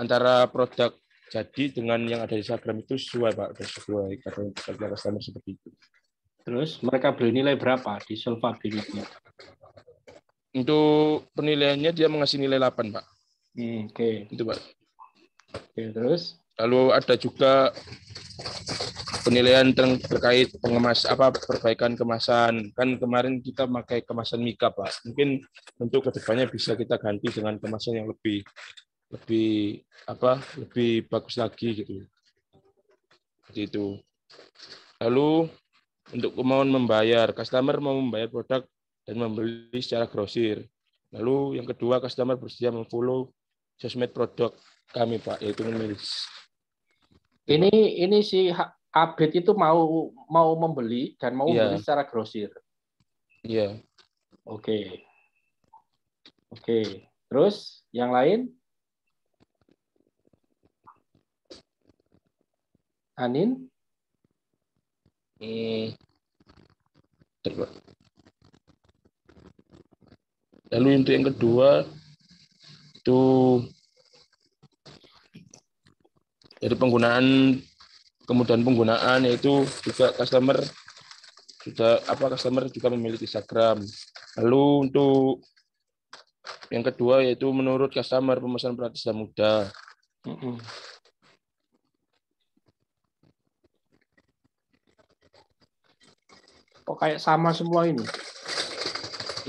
antara produk jadi dengan yang ada di Instagram itu sesuai Pak, sesuai kata customer seperti itu. Terus mereka beri nilai berapa di solvability? Untuk penilaiannya dia mengasih nilai 8 Pak. Oke. Itu Pak. Oke, terus? Lalu ada juga penilaian terkait perbaikan kemasan. Kan kemarin kita pakai kemasan Mika Pak. Mungkin untuk kedepannya bisa kita ganti dengan kemasan yang lebih bagus lagi gitu. Seperti itu. Lalu untuk kemauan membayar, customer mau membayar produk dan membeli secara grosir. Lalu yang kedua customer bersedia memfollow sosmed produk kami Pak, yaitu menulis. Ini si Abid itu mau membeli dan mau membeli secara grosir. Iya. Oke. Terus yang lain? Anin? Lalu untuk yang kedua itu dari kemudahan penggunaan yaitu juga customer juga memiliki Instagram. Lalu untuk yang kedua yaitu menurut customer pemesanan praktis dan mudah. Kok kayak sama semua ini?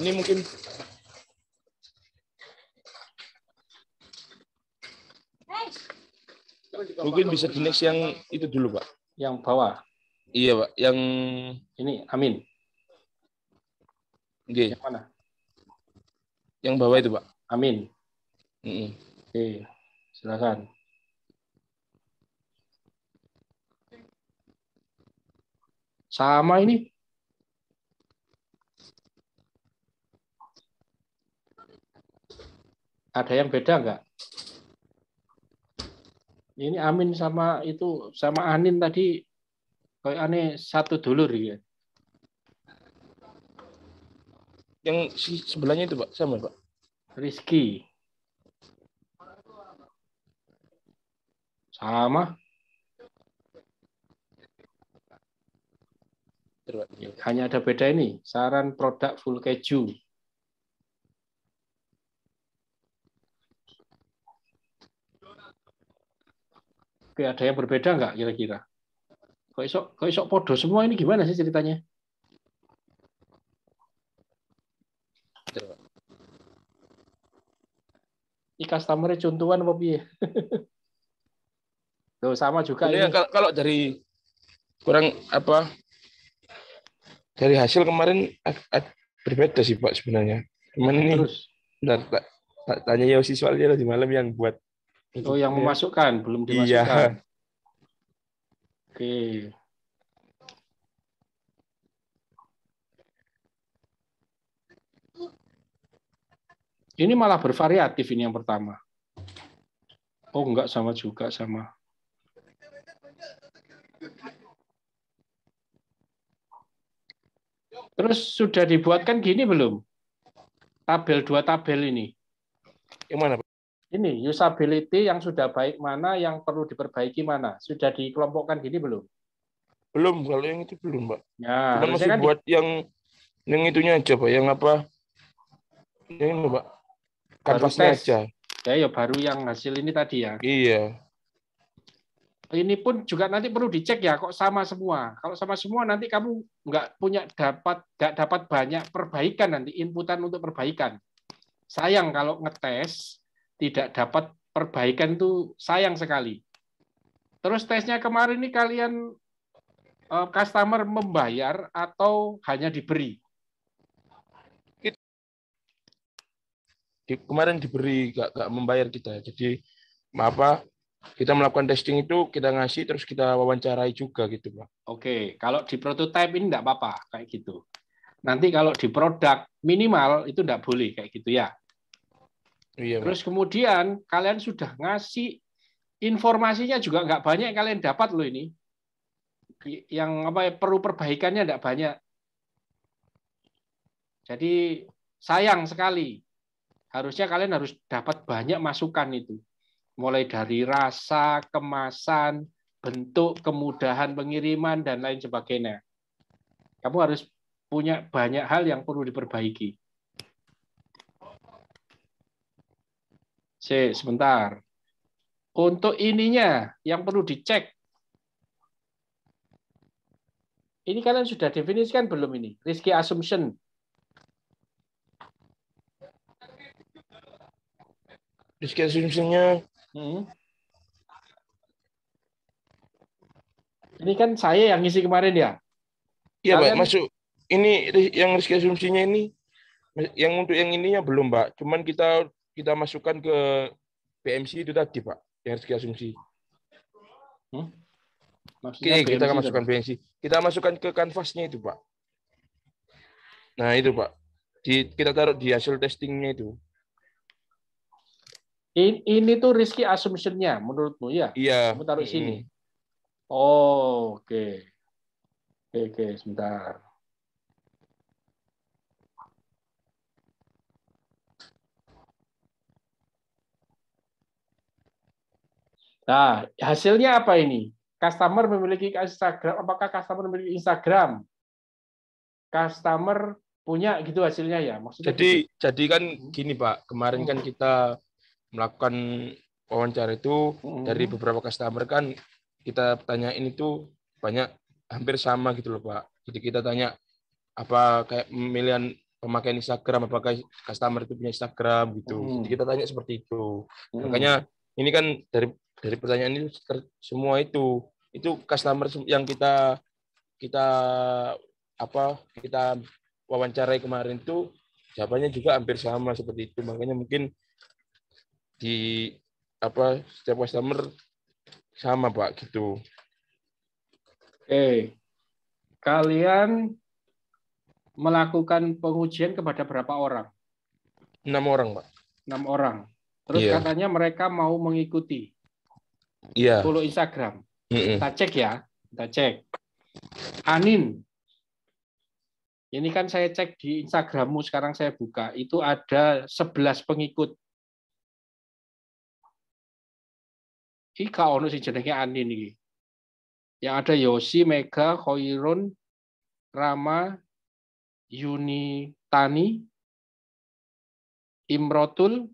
Ini mungkin bisa di next yang itu dulu Pak. Yang bawah. Iya Pak, yang ini Amin. Yang mana? Yang bawah itu Pak. Amin. Oke, silakan. Sama ini. Ada yang beda nggak? Ini Amin sama Anin tadi kayak aneh satu dulur ya. Yang sebelahnya itu Pak, sama Pak. Rizky. Sama. Hanya ada beda ini, saran produk full keju. Oke, ada yang berbeda nggak kira-kira? Kok isok podo semua ini gimana sih ceritanya? Ini customer-nya contohan apa piye? Tuh, sama juga ini. Kalau dari kurang apa? Dari hasil kemarin berbeda sih Pak sebenarnya. Cuman ini terus bentar, tanya Yosi soalnya di malam yang buat. Oh, yang memasukkan belum dimasukkan. Iya. Oke. Ini malah bervariatif ini yang pertama. Oh, enggak sama juga sama. Terus sudah dibuatkan gini belum? Tabel 2 tabel ini. Yang mana, Pak? Ini usability yang sudah baik mana, yang perlu diperbaiki mana. Sudah dikelompokkan gini belum? Belum, kalau yang itu belum, Pak. Ya, cuman masih kan buat yang itunya aja, Pak. Yang apa? Yang ini, Pak. Kanvasnya aja. Ya, baru yang hasil ini tadi ya. Iya. Ini pun juga nanti perlu dicek ya, kok sama semua. Kalau sama semua nanti kamu nggak dapat banyak perbaikan nanti, inputan untuk perbaikan. Sayang kalau ngetes tidak dapat perbaikan itu sayang sekali. Terus tesnya kemarin ini kalian customer membayar atau hanya diberi? Kemarin diberi, nggak membayar kita. Jadi apa? Kita melakukan testing itu, kita ngasih, terus kita wawancarai juga gitu, Pak. Oke, kalau di prototype ini enggak apa-apa, kayak gitu. Nanti kalau di produk minimal, itu enggak boleh, kayak gitu ya. Iya, terus Pak. Kemudian, kalian sudah ngasih, informasinya juga enggak banyak yang kalian dapat loh ini. Yang perlu perbaikannya enggak banyak. Jadi, sayang sekali. Harusnya kalian harus dapat banyak masukan itu. Mulai dari rasa, kemasan, bentuk, kemudahan pengiriman, dan lain sebagainya. Kamu harus punya banyak hal yang perlu diperbaiki. Sebentar. Untuk ininya, yang perlu dicek. Ini kalian sudah definisikan belum ini? Risky assumption. Risky assumption-nya Ini kan saya yang ngisi kemarin ya. Iya, Pak, masuk. Ini yang risky asumsinya ini, yang untuk yang ininya belum, Pak. Cuman kita masukkan ke PMC itu tadi, Pak, yang risky asumsi. Oke, kita masukkan PMC. Kita masukkan ke kanvasnya itu, Pak. Nah, itu, Pak. Kita taruh di hasil testingnya itu. Ini tuh risky assumption-nya menurutmu ya? Iya. Kamu taruh sini. Oh, oke. Oke, sebentar. Nah, hasilnya apa ini? Customer memiliki Instagram. Apakah customer memiliki Instagram? Customer punya gitu hasilnya ya? Maksudnya jadi kan gini, Pak. Kemarin kan kita melakukan wawancara itu dari beberapa customer kan kita tanyain itu banyak hampir sama gitu loh, Pak. Jadi kita tanya apa kayak pemilihan pemakaian Instagram, apakah customer itu punya Instagram gitu. Jadi kita tanya seperti itu. Makanya ini kan dari pertanyaan itu semua itu customer yang kita wawancarai kemarin itu jawabannya juga hampir sama seperti itu. Makanya mungkin di setiap customer sama, Pak, gitu. Oke. Kalian melakukan pengujian kepada berapa orang? 6 orang, Pak. 6 orang. Terus katanya mereka mau mengikuti. Iya. Follow Instagram. Kita cek ya. Kita cek. Anin. Ini kan saya cek di Instagrammu, sekarang saya buka. Itu ada 11 pengikut. Iki gak ono sing jenenge Anin iki. Yang ada Yosi, Mega, Khoirun, Rama, Yunitani, Imrotul,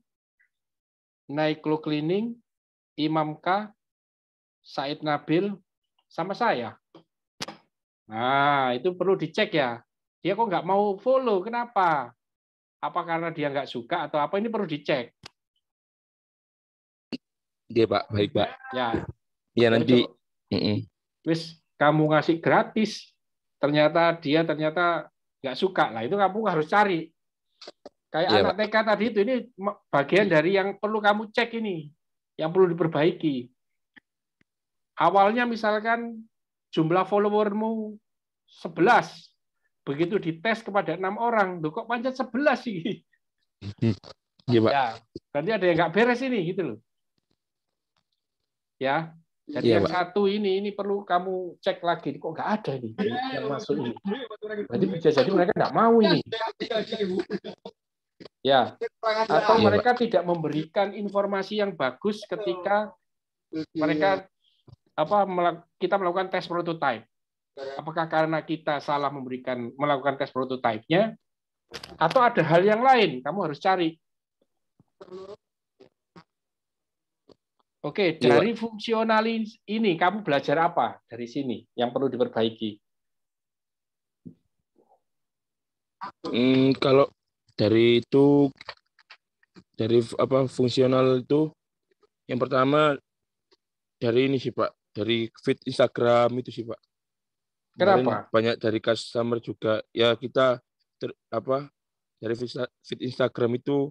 Naiklo Cleaning, Imam K, Said Nabil, sama saya. Nah, itu perlu dicek ya. Dia kok nggak mau follow, kenapa? Apa karena dia nggak suka atau apa? Ini perlu dicek. Iya, Pak. Baik, Pak. Ya. Ya, nanti. Wis kamu ngasih gratis, ternyata dia nggak suka. Lah itu kamu harus cari. Kayak Iya, anak Pak. TK tadi itu, ini bagian dari yang perlu kamu cek ini, yang perlu diperbaiki. Awalnya misalkan jumlah followermu 11, begitu dites kepada 6 orang, loh kok panjat 11 sih? Iya, Pak. Ya, berarti ada yang nggak beres ini, gitu loh. Ya, jadi Iya, yang Pak. satu ini perlu kamu cek lagi, kok nggak ada nih yang masuk ini. Berarti bisa jadi mereka nggak mau ini. Ya, atau Iya, mereka tidak memberikan informasi yang bagus ketika mereka kita melakukan tes prototype. Apakah karena kita salah melakukan tes prototype-nya, atau ada hal yang lain? Kamu harus cari. Oke, dari fungsional ini kamu belajar apa dari sini yang perlu diperbaiki? Kalau dari fungsional itu, yang pertama dari ini sih, Pak, dari feed Instagram itu sih, Pak. Kenapa? Banyak dari customer juga. Ya kita dari feed Instagram itu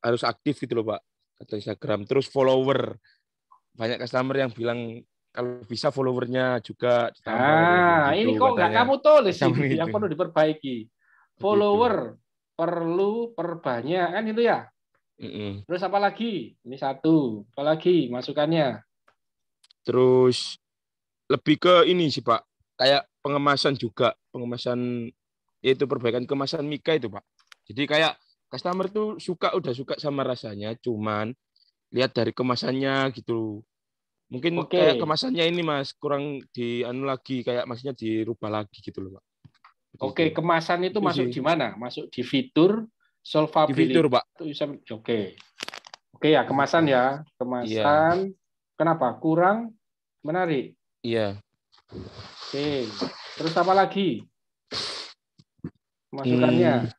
harus aktif gitu loh, Pak. Kata Instagram. Terus follower. Banyak customer yang bilang kalau bisa followernya juga ditambah. Nah, ini kok nggak kamu tulis ini yang itu. perlu diperbaiki. Follower perlu perbanyak, kan itu ya? Terus apa lagi? Ini satu. Apa lagi masukannya? Terus lebih ke ini sih, Pak. Kayak pengemasan juga. Pengemasan, yaitu perbaikan kemasan Mika itu, Pak. Jadi kayak customer tuh udah suka sama rasanya, cuman lihat dari kemasannya gitu. Mungkin kayak kemasannya ini, Mas, kurang lagi, kayak maksudnya dirubah lagi gitu loh, Pak. Oke, kemasan itu masuk di mana? Masuk di fitur, solvability. Di fitur, Pak. Oke ya, kemasan ya. Kemasan. Iya. Kenapa? Kurang menarik? Iya. Oke. Terus apa lagi? Masukannya.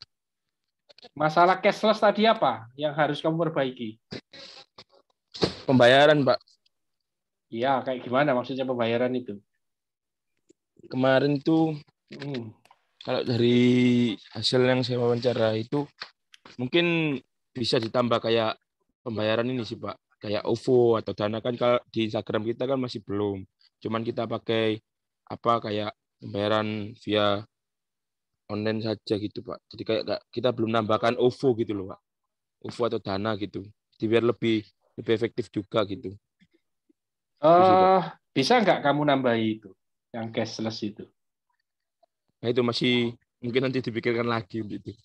Masalah cashless tadi apa yang harus kamu perbaiki? Pembayaran, Pak. Iya, kayak gimana maksudnya pembayaran itu? Kemarin tuh, kalau dari hasil yang saya wawancara itu, mungkin bisa ditambah kayak pembayaran ini sih, Pak. Kayak OVO atau Dana, kan kalau di Instagram kita kan masih belum. Cuman kita pakai kayak pembayaran via online saja gitu, Pak. Jadi kayak kita belum nambahkan OVO gitu loh, Pak. OVO atau Dana gitu. Jadi biar lebih efektif juga gitu. Bisa nggak kamu nambahi itu yang cashless itu? Nah, itu masih mungkin nanti dipikirkan lagi gitu.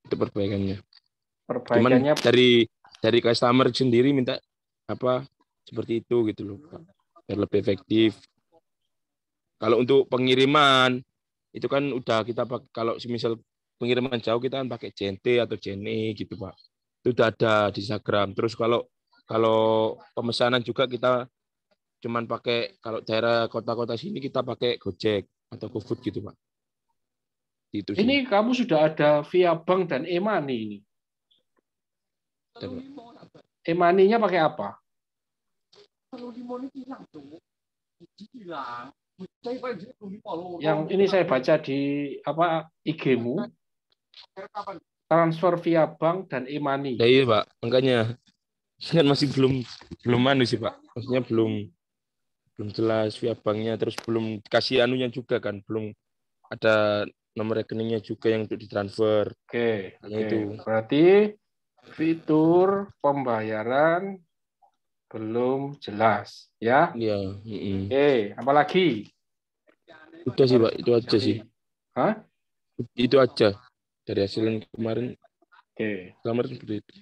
Itu perbaikannya. Cuman dari customer sendiri minta seperti itu gitu loh, Pak. Biar lebih efektif. Kalau untuk pengiriman itu kan udah kita pakai, kalau misal pengiriman jauh kita kan pakai JNT atau JNE gitu, Pak. Itu udah ada di Instagram. Terus kalau pemesanan juga kita cuman pakai, kalau daerah kota-kota sini kita pakai Gojek atau GoFood gitu, Pak. Itu sih. Ini kamu sudah ada via bank dan e-money ini. E-money-nya pakai apa? Yang ini saya baca di IG-mu, transfer via bank dan e-money. Ya, iya, Pak. Makanya kan masih belum sih, Pak. Maksudnya belum jelas via banknya, terus belum dikasih anunya juga kan, belum ada nomor rekeningnya juga yang untuk ditransfer. Oke. Itu berarti fitur pembayaran belum jelas, ya? Iya. Oke, apa lagi? Udah sih, Pak, itu aja sih. Hah? Itu aja dari hasil yang kemarin. Oke. Kemarin seperti itu.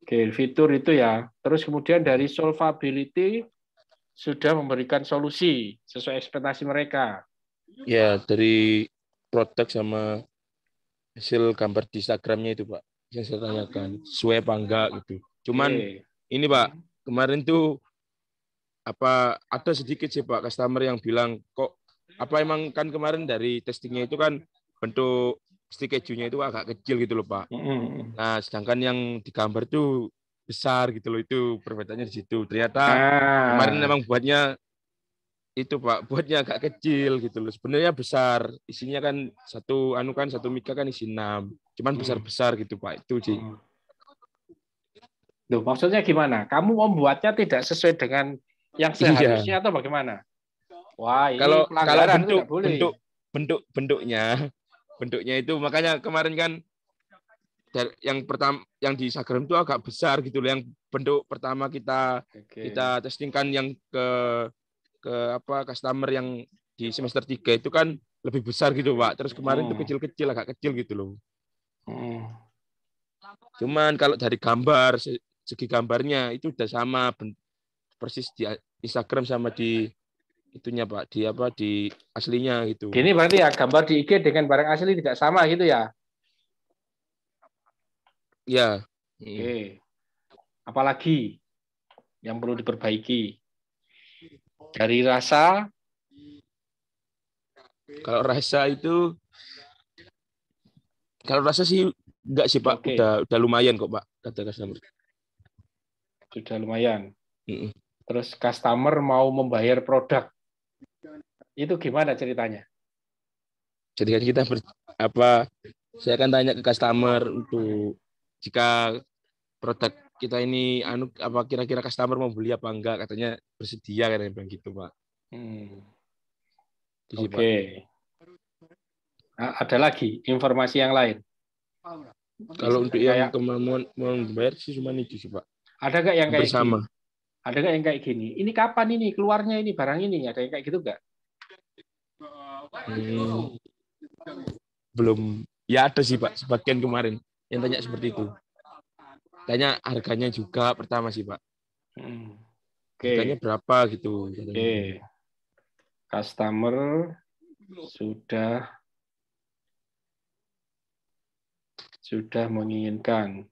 Oke, fitur itu ya. Terus kemudian dari solvability sudah memberikan solusi sesuai ekspektasi mereka. Ya, dari produk sama hasil gambar di Instagramnya itu, Pak, yang saya tanyakan sesuai apa enggak gitu. Cuman ini, Pak, kemarin tuh ada sedikit sih, Pak, customer yang bilang kok emang kan kemarin dari testingnya itu kan bentuk stick kejunya itu agak kecil gitu loh, Pak. Nah, sedangkan yang digambar tuh besar gitu loh, itu perbedaannya di situ. Ternyata kemarin memang buatnya itu Pak, buatnya agak kecil gitu loh. Sebenarnya besar, isinya kan satu mika kan isi 6, cuman besar-besar gitu Pak, itu sih. Loh, maksudnya gimana? Kamu membuatnya tidak sesuai dengan yang seharusnya atau bagaimana? Wah, ini kalau pelanggaran, itu nggak boleh. bentuknya itu makanya kemarin kan yang pertama yang di Instagram itu agak besar gitu loh. Yang bentuk pertama kita testingkan yang ke customer yang di semester 3 itu kan lebih besar gitu Pak. Terus kemarin itu kecil-kecil, agak kecil gitu loh. Cuman kalau dari gambar, segi gambarnya itu udah sama persis di Instagram sama di itunya Pak, di aslinya gitu. Gini berarti ya, gambar di IG dengan barang asli tidak sama gitu ya? Ya. Oke. Apalagi yang perlu diperbaiki? Dari rasa? Kalau rasa sih enggak sih Pak, udah lumayan kok Pak, kata customer. Sudah lumayan. Terus customer mau membayar produk. Itu gimana ceritanya? Jadi kan kita saya akan tanya ke customer untuk jika produk kita ini kira-kira customer mau beli apa enggak, katanya bersedia kan begitu Pak. Oke. Nah, ada lagi informasi yang lain? Kalau untuk yang kemampuan membayar sih cuma itu sih Pak. Ada nggak yang kayak gini? Ada nggak yang kayak gini? Ini kapan ini keluarnya ini barang ini? Ada yang kayak gitu nggak? Belum. Ya ada sih Pak, sebagian kemarin yang tanya seperti itu. Tanya harganya juga pertama sih Pak. Harganya berapa gitu. Oke. Customer sudah menginginkan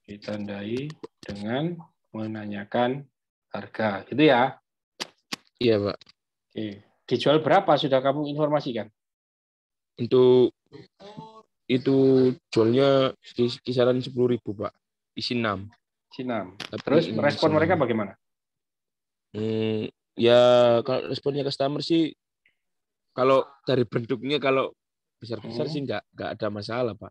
ditandai dengan menanyakan harga, gitu ya? Iya Pak. Oke. Dijual berapa sudah kamu informasikan? Untuk itu jualnya kisaran 10.000 Pak, isi 6. Terus respon mereka bagaimana? Ya kalau responnya customer sih, kalau dari bentuknya kalau besar-besar sih nggak ada masalah Pak.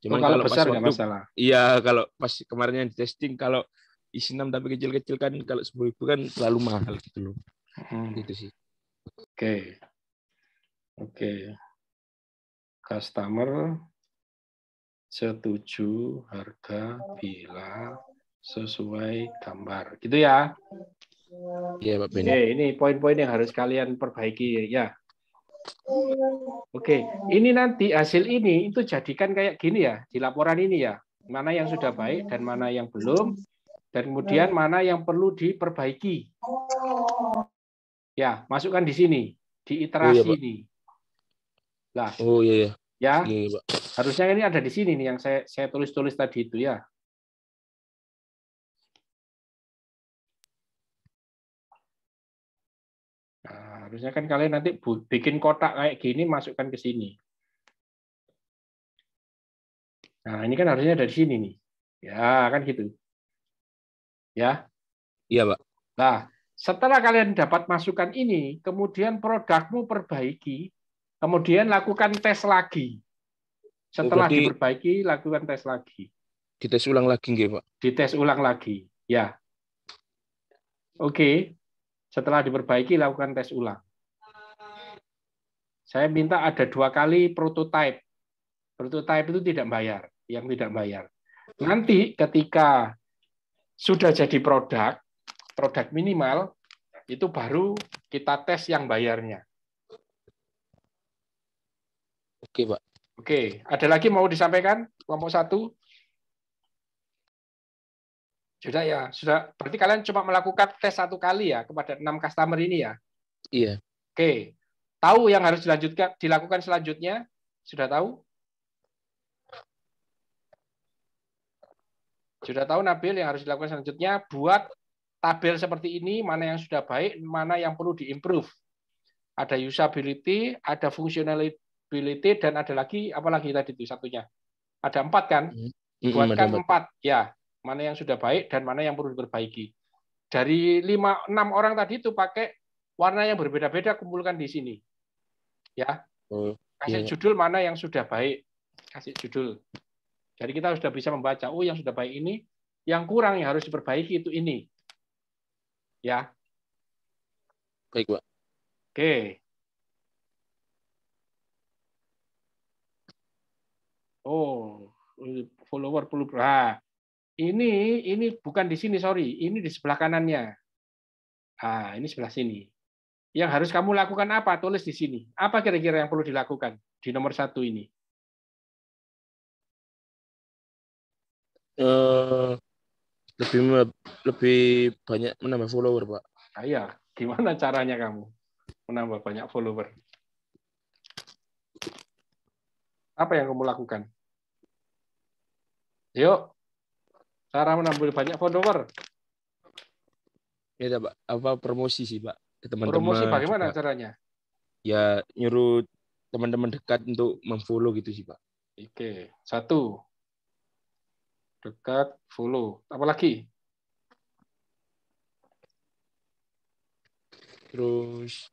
Cuman kalau pas besar waktu, nggak masalah. Iya, kalau pas kemarin yang di testing, kalau isi 6 tapi kecil-kecil kan, kalau 10.000 kan terlalu mahal gitu loh. Gitu sih. Oke. Customer setuju harga bila sesuai gambar, gitu ya? Iya Pak Beni. Oke, ini poin-poin yang harus kalian perbaiki ya. Oke, ini nanti hasil ini itu jadikan kayak gini ya di laporan ini ya. Mana yang sudah baik dan mana yang belum, dan kemudian mana yang perlu diperbaiki. Ya, masukkan di sini, di iterasi ini. Lah. Iya. Ya. Iya, Pak. Harusnya ini ada di sini nih yang saya tulis-tulis tadi itu ya. Nah, harusnya kan kalian nanti bikin kotak kayak gini, masukkan ke sini. Nah, ini kan harusnya ada di sini nih. Ya, kan gitu. Ya. Iya, Pak. Nah, setelah kalian dapat masukan ini, kemudian produkmu perbaiki, kemudian lakukan tes lagi. Setelah diperbaiki, lakukan tes lagi. Dites ulang lagi nggih, Pak? Dites ulang lagi, ya. Oke. Setelah diperbaiki, lakukan tes ulang. Saya minta ada 2 kali prototype. Prototype itu tidak bayar, yang tidak bayar. Nanti ketika sudah jadi produk minimal, itu baru kita tes yang bayarnya. Oke, Pak. Oke, ada lagi mau disampaikan? Kelompok 1? Sudah ya, sudah. Berarti kalian cuma melakukan tes 1 kali ya kepada 6 customer ini ya? Iya. Oke. Tahu yang harus dilakukan selanjutnya? Sudah tahu? Sudah tahu Nabil yang harus dilakukan selanjutnya? Buat tabel seperti ini, mana yang sudah baik, mana yang perlu diimprove. Ada usability, ada visibility, dan ada lagi apa lagi tadi itu satunya? Ada 4 kan? ada Buatkan 4. 4 ya. Mana yang sudah baik dan mana yang perlu diperbaiki. Dari 5-6 orang tadi itu pakai warna yang berbeda-beda, kumpulkan di sini. Ya. Kasih judul mana yang sudah baik. Kasih judul. Jadi kita sudah bisa membaca, oh yang sudah baik ini, yang kurang yang harus diperbaiki itu ini. Ya. Baik, Pak. Oke. Oh, follower perlu. Ini bukan di sini, sorry. Ini di sebelah kanannya. Ini sebelah sini. Yang harus kamu lakukan apa? Tulis di sini. Apa kira-kira yang perlu dilakukan di nomor 1 ini? Lebih banyak menambah follower, Pak. Iya, gimana caranya kamu menambah banyak follower? Apa yang kamu lakukan? Yuk, cara menambah banyak follower. Ya, Pak. Apa promosi sih, Pak, ke teman-teman. Promosi bagaimana juga. Caranya? Ya, nyuruh teman-teman dekat untuk memfollow gitu sih, Pak. Oke, 1. Dekat, follow. Apa lagi? Terus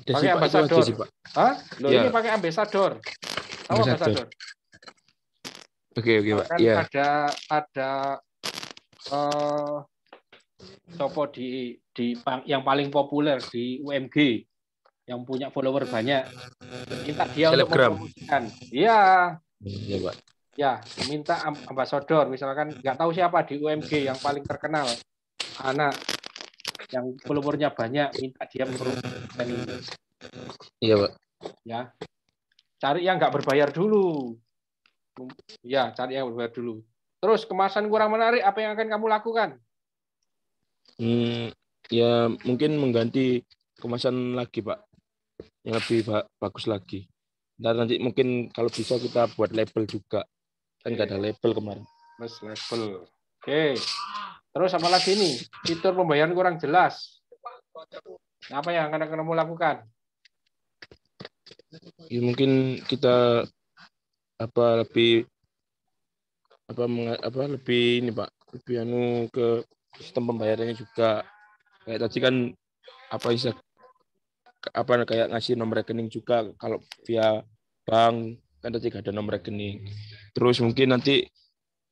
pakai ambasador. Hah? Loh, ya. ini pakai ambasador. Tahu ambasador? Oke, Pak. Kan ya. Ada Sopo di yang paling populer di UMG yang punya follower banyak, minta dia untuk mempromosikan. Iya. Iya, Pak. Ya, minta ambasador, misalkan nggak tahu siapa di UMG yang paling terkenal, anak yang followernya banyak, minta dia mempromosikan ini. Iya, Pak. Ya, cari yang nggak berbayar dulu. Ya, cari yang berbayar dulu. Terus kemasan kurang menarik, apa yang akan kamu lakukan? Ya mungkin mengganti kemasan lagi, Pak, yang lebih bagus lagi. Nanti mungkin kalau bisa kita buat label juga, kan nggak ada label kemarin. Plus label. Oke. Terus apa lagi nih? Fitur pembayaran kurang jelas. Apa yang akan kamu lakukan? Ya, mungkin kita lebih ini, Pak, lebih ke sistem pembayarannya juga. Kayak tadi kan kayak ngasih nomor rekening juga kalau via bank, kan tadi ada nomor rekening. Terus mungkin nanti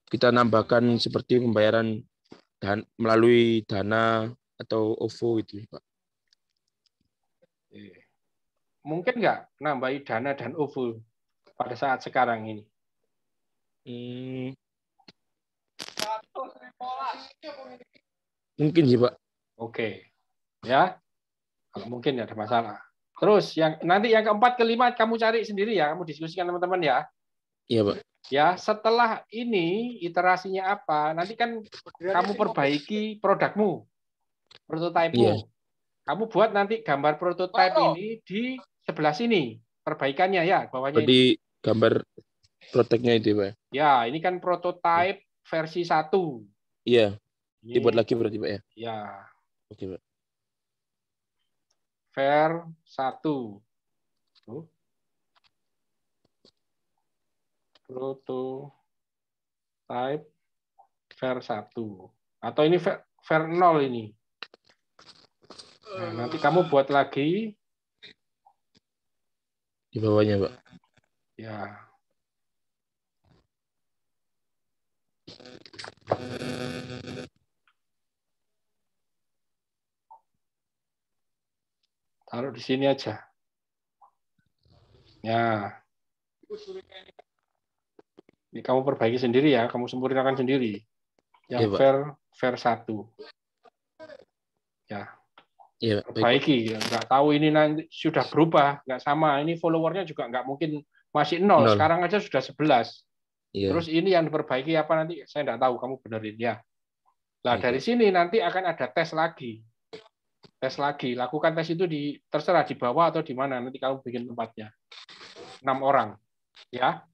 kita nambahkan seperti pembayaran melalui Dana atau OVO itu, Pak. Mungkin nggak nambahi Dana dan OVO pada saat sekarang ini? Mungkin sih, Pak. Oke. Ya. Kalau mungkin ya ada masalah. Terus nanti yang keempat, kelima kamu cari sendiri ya, kamu diskusikan teman-teman ya. Iya, Pak. Ya, setelah ini iterasinya apa? Nanti kan kamu perbaiki produkmu, prototipemu. Iya. Kamu buat nanti gambar prototipe ini di sebelah sini, perbaikannya ya, bawahnya ini. Gambar proteknya itu, Pak. Ya, ini kan prototipe versi 1. Iya. Dibuat lagi berarti, Pak ya? Ya. Oke, Pak. Ver 1. Prototype ver 1. Atau ini ver 0 ini. Nah, nanti kamu buat lagi di bawahnya, Pak. Ya. Taruh di sini aja. Ya. Ini kamu perbaiki sendiri ya, kamu sempurnakan sendiri. Yang ya, ver 1. Ya. Ya, perbaiki. Nggak tahu ini nanti sudah berubah, nggak sama. Ini followernya juga nggak mungkin masih 0. Sekarang aja sudah 11. Ya. Terus ini yang diperbaiki apa nanti? Saya nggak tahu, kamu benerin ya. Nah, dari sini nanti akan ada tes lagi. Tes lagi. Lakukan tes itu terserah di bawah atau di mana. Nanti kamu bikin tempatnya. 6 orang. Ya.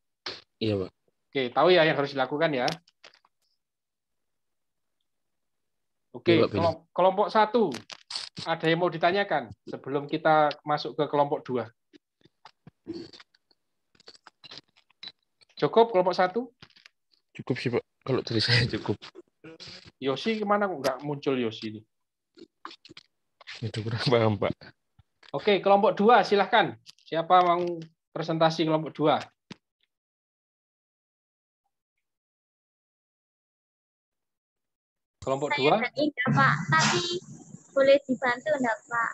Iya, Pak. Oke, tahu ya yang harus dilakukan ya. Oke, kelompok 1. Ada yang mau ditanyakan sebelum kita masuk ke kelompok 2? Cukup kelompok 1? Cukup sih Pak. Kalau dari saya cukup. Yosi kemana kok nggak muncul Yosi ini? Itu kurang paham Pak. Oke, kelompok 2 silahkan. Siapa mau presentasi kelompok 2? Kelompok 2? Iya Pak, tapi boleh dibantu enggak Pak?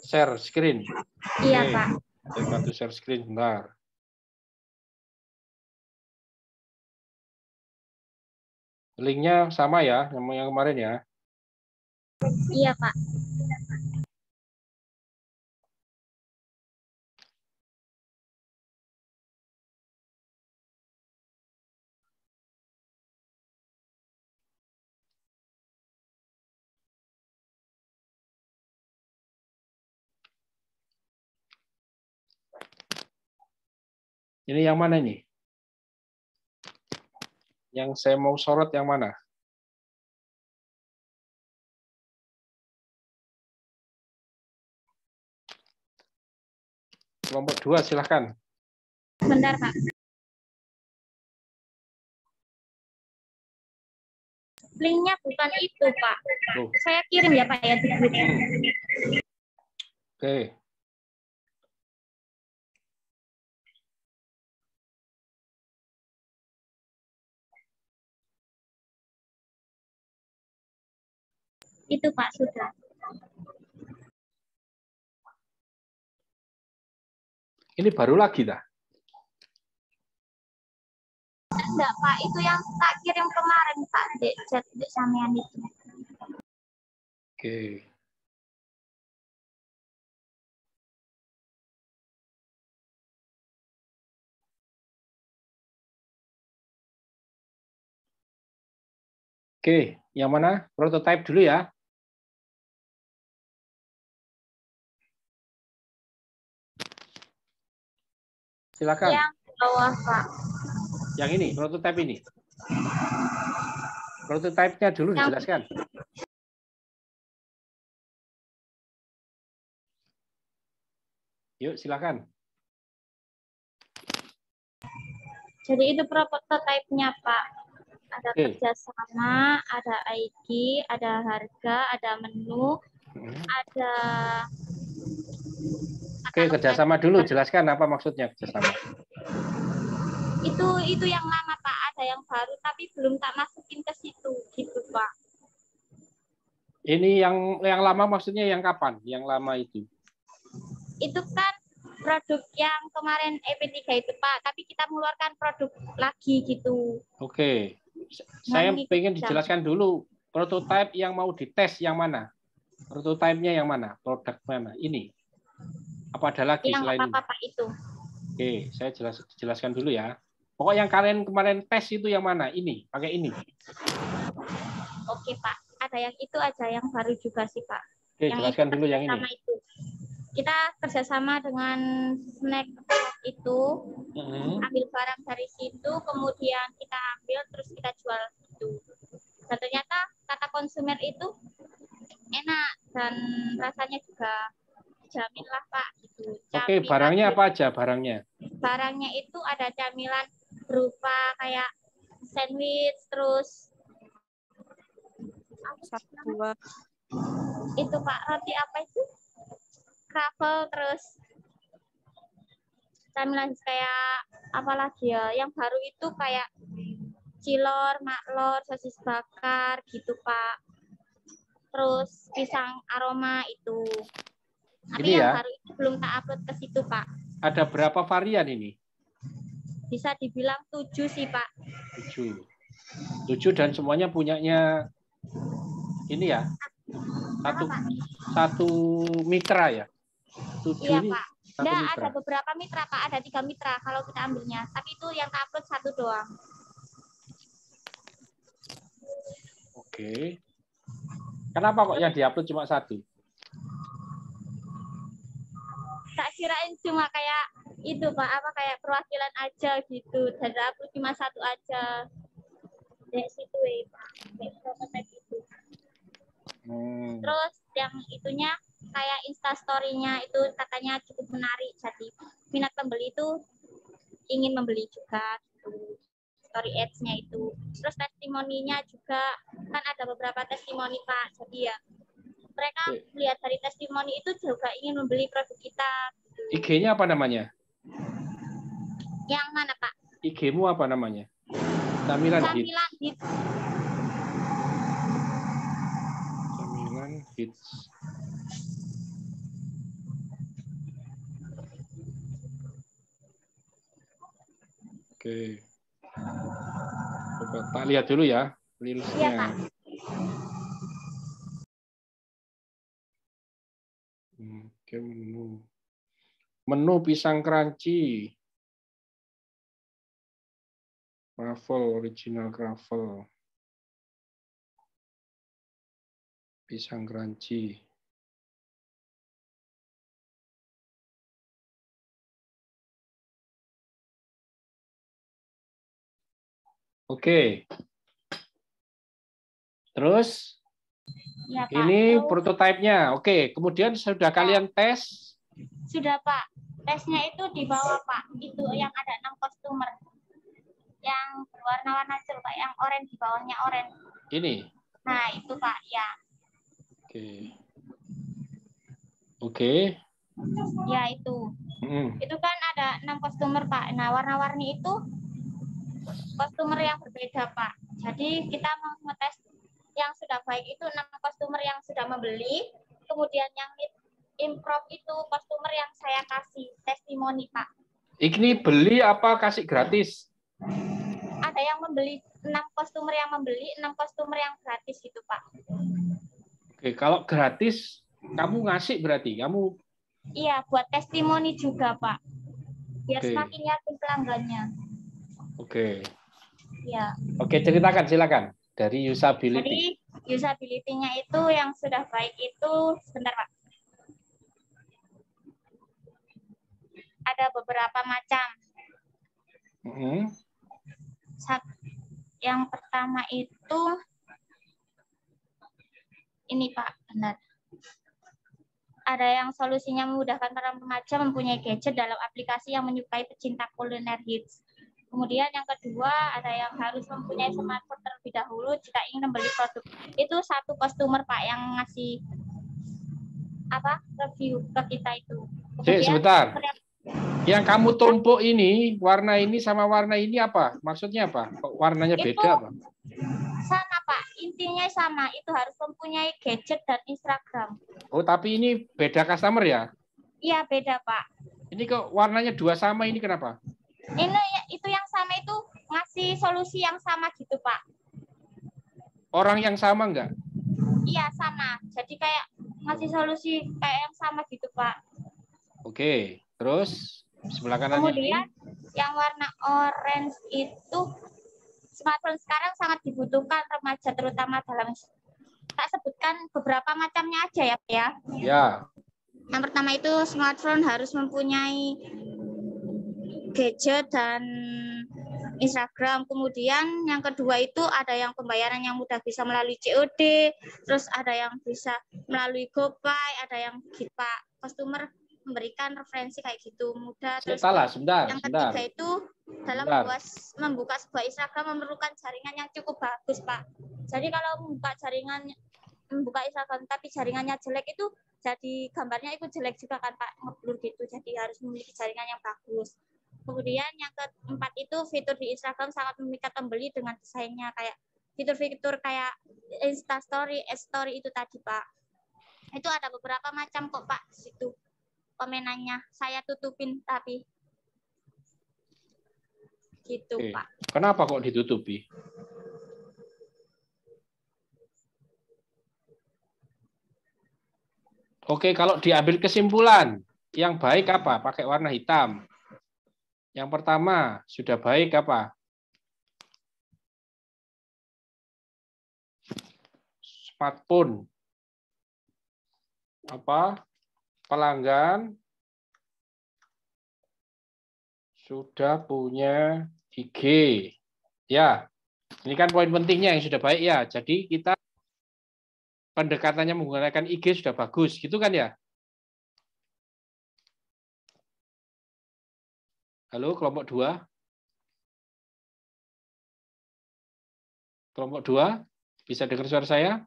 Share screen. Iya Pak. Saya bantu share screen bentar. Linknya sama ya, yang kemarin ya? Iya Pak. Ini yang mana nih? Yang saya mau sorot yang mana? Kelompok 2 silahkan. Bentar Pak. Linknya bukan itu Pak. Saya kirim ya Pak ya di grup. Oke. Itu Pak sudah. Ini baru lagi dah. Enggak Pak, itu yang tak kirim kemarin Pak, chat di sampean itu. Oke. Oke, yang mana? Prototype dulu ya. Silakan. Yang bawah Pak. Yang ini, prototype ini. Prototype-nya dulu dijelaskan. Yuk, silakan. Jadi itu prototype-nya Pak. Ada kerjasama, ada ID, ada harga, ada menu, ada. Oke, kerjasama dulu. Jelaskan apa maksudnya kerjasama. Itu yang lama Pak, ada yang baru tapi belum tak masukin ke situ gitu Pak. Ini yang lama maksudnya yang kapan? Yang lama itu? Itu kan produk yang kemarin EP3 itu Pak, tapi kita mengeluarkan produk lagi gitu. Oke. Saya pengen dijelaskan dulu prototype yang mau dites yang mana? Prototype-nya yang mana? Produk mana? Ini. Apa ada lagi yang selain apa, Pak, itu? Oke, saya jelaskan dulu ya. Pokok yang kalian kemarin tes itu yang mana? Ini, pakai ini. Oke, Pak. Ada yang itu aja, yang baru juga sih, Pak. Oke, yang jelaskan dulu yang ini. Itu. Kita kerjasama dengan snack itu, ambil barang dari situ, kemudian kita ambil, terus kita jual itu. Dan ternyata kata konsumen itu enak dan rasanya juga dijamin lah Pak. Gitu. Oke, barangnya apa aja barangnya? Barangnya itu ada camilan berupa kayak sandwich, terus itu Pak, roti apa itu? Kravel, terus camilan kayak apa lagi ya? Yang baru itu kayak cilor, maklor, sosis bakar gitu Pak. Terus pisang aroma itu. Tapi ini yang ya, baru itu belum tak upload ke situ Pak. Ada berapa varian ini? Bisa dibilang 7 sih Pak. 7 dan semuanya punyanya ini ya? Satu mitra ya? 7 iya, ini Pak. Enggak, ada beberapa mitra Pak, ada 3 mitra kalau kita ambilnya. Tapi itu yang tak upload 1 doang. Oke. Kenapa kok yang diupload cuma 1? Tak kirain cuma kayak itu Pak, apa kayak perwakilan aja gitu. Dan upload cuma 1 aja. Dari situ ya Pak. Kayak prototype itu. Terus yang itunya kayak Instastory-nya itu katanya cukup menarik, jadi minat pembeli itu ingin membeli juga gitu. Story ads-nya itu. Terus testimoninya juga kan ada beberapa testimoni Pak. Jadi ya mereka melihat dari testimoni itu juga ingin membeli produk kita. Gitu. IG-nya apa namanya? Yang mana Pak? IG-mu apa namanya? Camilan Hits. Camilan Hits. Oke. Coba tak lihat dulu ya reelsnya. Iya, Pak. Oke, menu pisang crunchy. Truffle, original truffle. Pisang crunchy. Oke. Terus ya, Pak. Ini Terus, prototipenya. Oke, kemudian sudah kalian tes? Sudah, Pak. Tesnya itu di bawah, Pak. Itu yang ada 6 customer. Yang berwarna-warna jeruk, Pak. Yang oranye di bawahnya oranye. Ini? Nah, itu, Pak. Ya. Oke. Oke. Ya, itu. Itu kan ada 6 customer, Pak. Nah, warna-warni itu customer yang berbeda, Pak. Jadi, kita mau ngetes yang sudah baik itu 6 customer yang sudah membeli. Kemudian yang improve itu customer yang saya kasih testimoni, Pak. Ini beli apa kasih gratis? Ada yang membeli, 6 customer yang membeli, 6 customer yang gratis gitu, Pak. Oke, kalau gratis kamu ngasih berarti kamu? Iya, buat testimoni juga, Pak. Biar Oke. semakin yakin pelanggannya. Oke. Ya. Oke, ceritakan silakan dari usability. Jadi usability-nya itu yang sudah baik itu sebentar, Pak. Ada beberapa macam. Yang pertama itu ini, Pak, benar. Ada yang solusinya memudahkan para remaja mempunyai gadget dalam aplikasi yang menyukai pecinta kuliner hits. Kemudian yang kedua, ada yang harus mempunyai smartphone terlebih dahulu jika ingin membeli produk. Itu satu customer, Pak, yang ngasih review ke kita itu. Kemudian, sebentar. Yang kamu tumpuk ini, warna ini sama warna ini apa? Maksudnya apa? Warnanya beda apa? Sama, Pak. Intinya sama. Itu harus mempunyai gadget dan Instagram. Oh, tapi ini beda customer ya? Iya, beda, Pak. Ini kok warnanya dua sama, ini kenapa? Ini itu yang sama itu ngasih solusi yang sama gitu, Pak. Orang yang sama enggak? Iya, sama. Jadi kayak ngasih solusi kayak yang sama gitu, Pak. Oke, terus sebelah kanan. Kemudian yang warna orange itu smartphone sekarang sangat dibutuhkan remaja, terutama dalam, tak sebutkan beberapa macamnya aja ya, Pak ya. Ya. Yang pertama itu smartphone harus mempunyai gadget dan Instagram. Kemudian yang kedua itu ada yang pembayaran yang mudah bisa melalui COD, terus ada yang bisa melalui GoPay, ada yang Pak customer memberikan referensi kayak gitu mudah. Terus yang ketiga itu dalam membuka sebuah Instagram memerlukan jaringan yang cukup bagus, Pak. Jadi kalau membuka Instagram tapi jaringannya jelek itu jadi gambarnya itu jelek juga kan, Pak, ngeblur gitu. Jadi harus memiliki jaringan yang bagus. Kemudian yang keempat itu fitur di Instagram sangat memikat pembeli dengan desainnya kayak fitur-fitur kayak Instastory, Story itu tadi, Pak. Itu ada beberapa macam kok, Pak, di situ. Komenannya saya tutupin tapi gitu, Pak. Kenapa kok ditutupi? Oke, kalau diambil kesimpulan, yang baik apa? Pakai warna hitam. Yang pertama, sudah baik apa? Smartphone. Pelanggan sudah punya IG. Ya, ini kan poin pentingnya yang sudah baik ya. Jadi kita pendekatannya menggunakan IG sudah bagus, gitu kan ya? Halo, kelompok 2. Kelompok 2, bisa dengar suara saya?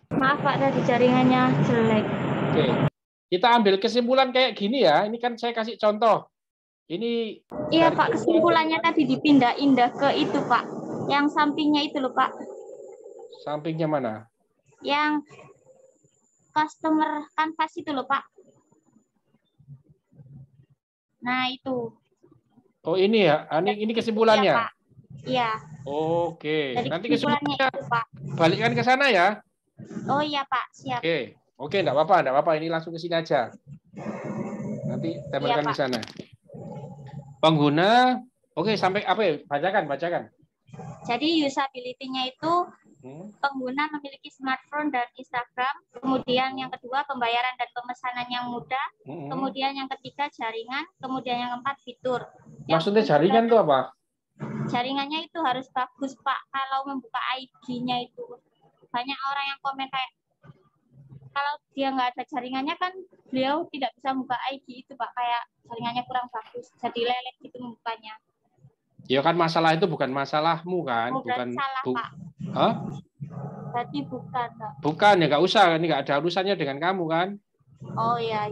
Maaf Pak, tadi jaringannya jelek. Oke. Kita ambil kesimpulan kayak gini ya. Ini kan saya kasih contoh. Ini iya Pak, kesimpulannya tadi dipindah-indah ke itu Pak. Yang sampingnya itu loh Pak. Sampingnya mana? Yang customer canvas itu loh Pak. Nah itu. Oh ini ya, ini kesimpulannya. Iya Pak. Iya. Oke. Jadi Nanti kesimpulannya kesimpulannya itu Pak. balikkan ke sana ya. Oh iya Pak, siap. Oke, enggak apa-apa. Ini langsung ke sini aja. Nanti tempelkan ke sana. Pengguna, oke, sampai apa ya? Bacakan. Jadi usability-nya itu pengguna memiliki smartphone dan Instagram. Kemudian yang kedua pembayaran dan pemesanan yang mudah. Kemudian yang ketiga jaringan. Kemudian yang keempat fitur. Maksudnya jaringan itu apa? Jaringannya itu harus bagus Pak. Kalau membuka IG-nya itu banyak orang yang komen kayak kalau dia nggak ada jaringannya kan beliau tidak bisa membuka IG itu Pak, kayak jaringannya kurang bagus, jadi lelet gitu membukanya. Ya kan masalah itu bukan masalahmu kan, bukan salah Pak. Hah? Berarti bukan Pak. Bukan ya, nggak usah, ini nggak ada urusannya dengan kamu kan. Oh iya.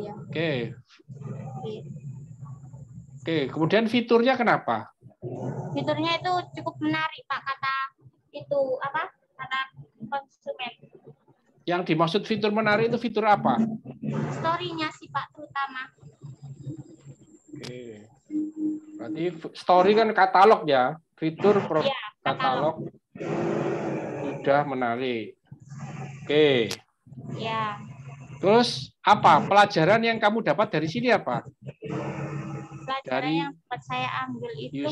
Oke, kemudian fiturnya kenapa? Fiturnya itu cukup menarik Pak, kata konsumen. Yang dimaksud fitur menarik itu fitur apa? Story-nya sih Pak terutama. Oke. Berarti story kan katalog ya, fitur katalog sudah menarik. Oke. Ya. Terus apa? Pelajaran yang kamu dapat dari sini apa? Pelajaran yang saya ambil itu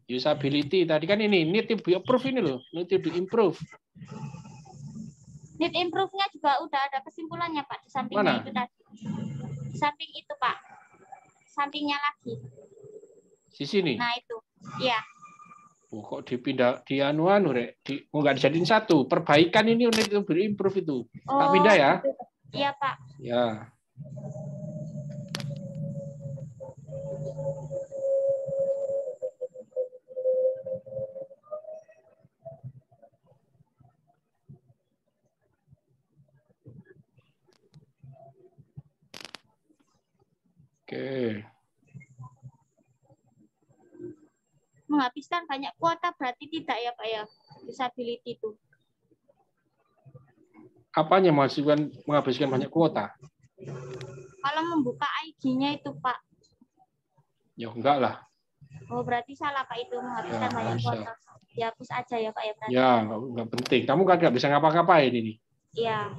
usability tadi kan ini need to be improve ini loh, need to be improve. Need improve-nya juga udah ada kesimpulannya Pak di sampingnya. Mana? Itu tadi. Di samping itu Pak. Sampingnya lagi. Di sini. Nah itu. Iya. Kok dipindah di nggak dijadiin satu. Perbaikan ini need to be improve itu. Tak pindah ya. Iya Pak. Ya. Oke. Menghabiskan banyak kuota berarti tidak ya Pak ya? Usability itu. Apanya menghabiskan banyak kuota? Kalau membuka IG-nya itu Pak. Ya enggak lah. Oh berarti salah Pak itu menghabiskan banyak kuota. Ya hapus aja ya Pak ya. Berarti. Ya enggak penting. Kamu kan nggak bisa ngapa-ngapain ini. Iya.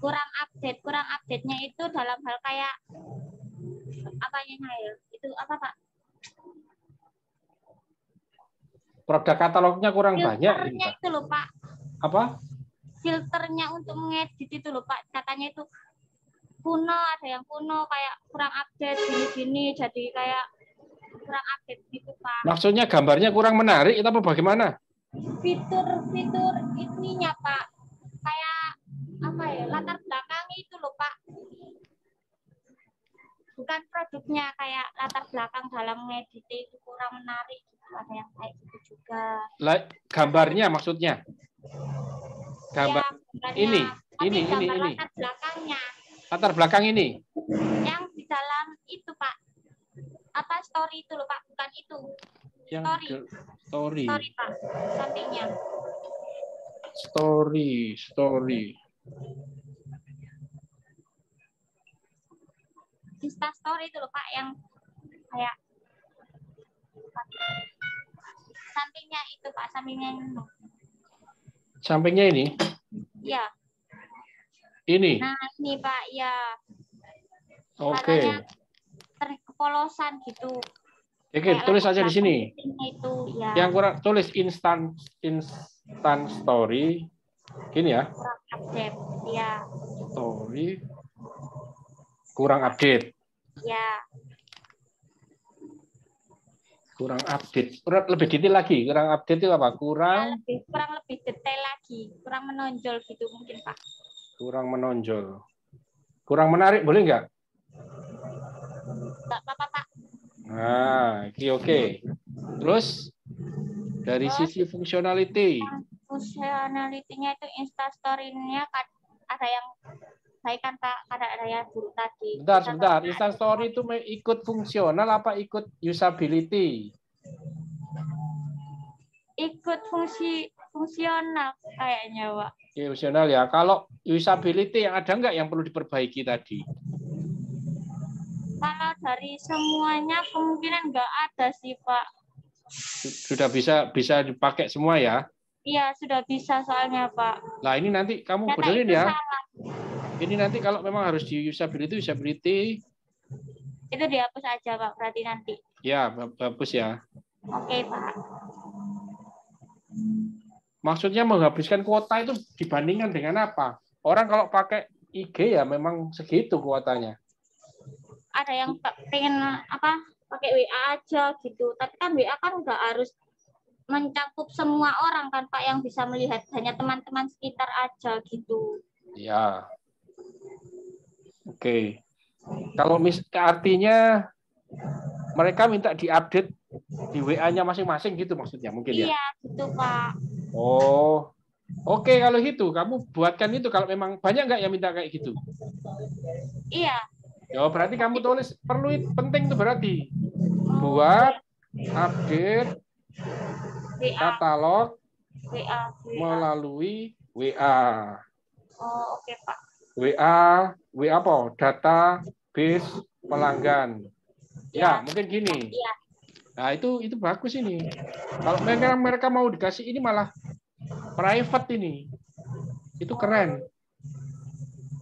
Kurang update-nya itu dalam hal kayak apanya ya? Itu apa Pak? Produk katalognya kurang banyak. Filternya itu loh Pak. Apa? Filternya untuk mengedit itu loh Pak. Katanya itu kuno, ada yang kuno kayak kurang update gini-gini, jadi kayak kurang update gitu Pak. Maksudnya gambarnya kurang menarik itu apa bagaimana? Fitur ininya Pak. Kayak apa ya? Latar belakangnya itu loh Pak. Bukan produknya, kayak latar belakang dalam ngedit itu kurang menarik. Ada yang kayak gitu juga. Gambarnya maksudnya? Gambar ya, ini. Latar belakangnya. Latar belakang ini. Yang di dalam itu Pak. Apa story itu loh Pak, bukan itu. Yang story Pak, sampingnya. Story. Insta story itu loh Pak, yang kayak sampingnya itu Pak, sampingnya ini. Sampingnya ini? Iya. Ini? Nah ini Pak, ya. Oke. Kepolosan gitu. Oke, tulis aja di sini. Itu, ya. Yang kurang tulis instant story. Gini ya. Kurang update, ya. Story. Kurang update. Ya. Kurang update. Lebih detail lagi. Kurang update itu apa? Kurang lebih detail lagi. Kurang menonjol gitu mungkin, Pak. Kurang menonjol. Kurang menarik, boleh nggak? Nggak apa-apa, Pak. Nah, oke. Terus dari sisi fungsionality. Fungsionality-nya itu Instastory-nya ada yang baik kan, Pak? Ada yang buruk tadi. Sebentar. Instastory itu ikut fungsional apa ikut usability? Ikut fungsional kayaknya, Pak. Fungsional ya. Kalau usability yang ada nggak yang perlu diperbaiki tadi? Kalau dari semuanya kemungkinan nggak ada sih, Pak. Sudah bisa dipakai semua ya? Iya, sudah bisa soalnya, Pak. Nah, ini nanti kamu benerin ya. Salah. Ini nanti kalau memang harus di usability itu dihapus aja, Pak, berarti nanti. Ya, hapus ya. Oke, Pak. Maksudnya menghapuskan kuota itu dibandingkan dengan apa? Orang kalau pakai IG ya memang segitu kuotanya. Ada yang pengen pakai WA aja gitu. Tapi kan WA kan nggak harus mencakup semua orang kan, Pak, yang bisa melihat, hanya teman-teman sekitar aja gitu. Ya. Oke. Kalau artinya mereka minta diupdate di WA-nya masing-masing gitu maksudnya mungkin ya? Iya, gitu, Pak. Oh. Oke, kalau gitu kamu buatkan itu kalau memang banyak nggak yang minta kayak gitu? Iya. Ya, berarti kamu tulis penting itu berarti. Buat update katalog WA. melalui WA. Oh, oke, Pak. WA apa? Database pelanggan. Ya, mungkin gini. Ya. Nah, itu bagus ini. Kalau mereka mau dikasih ini malah private ini. Itu keren.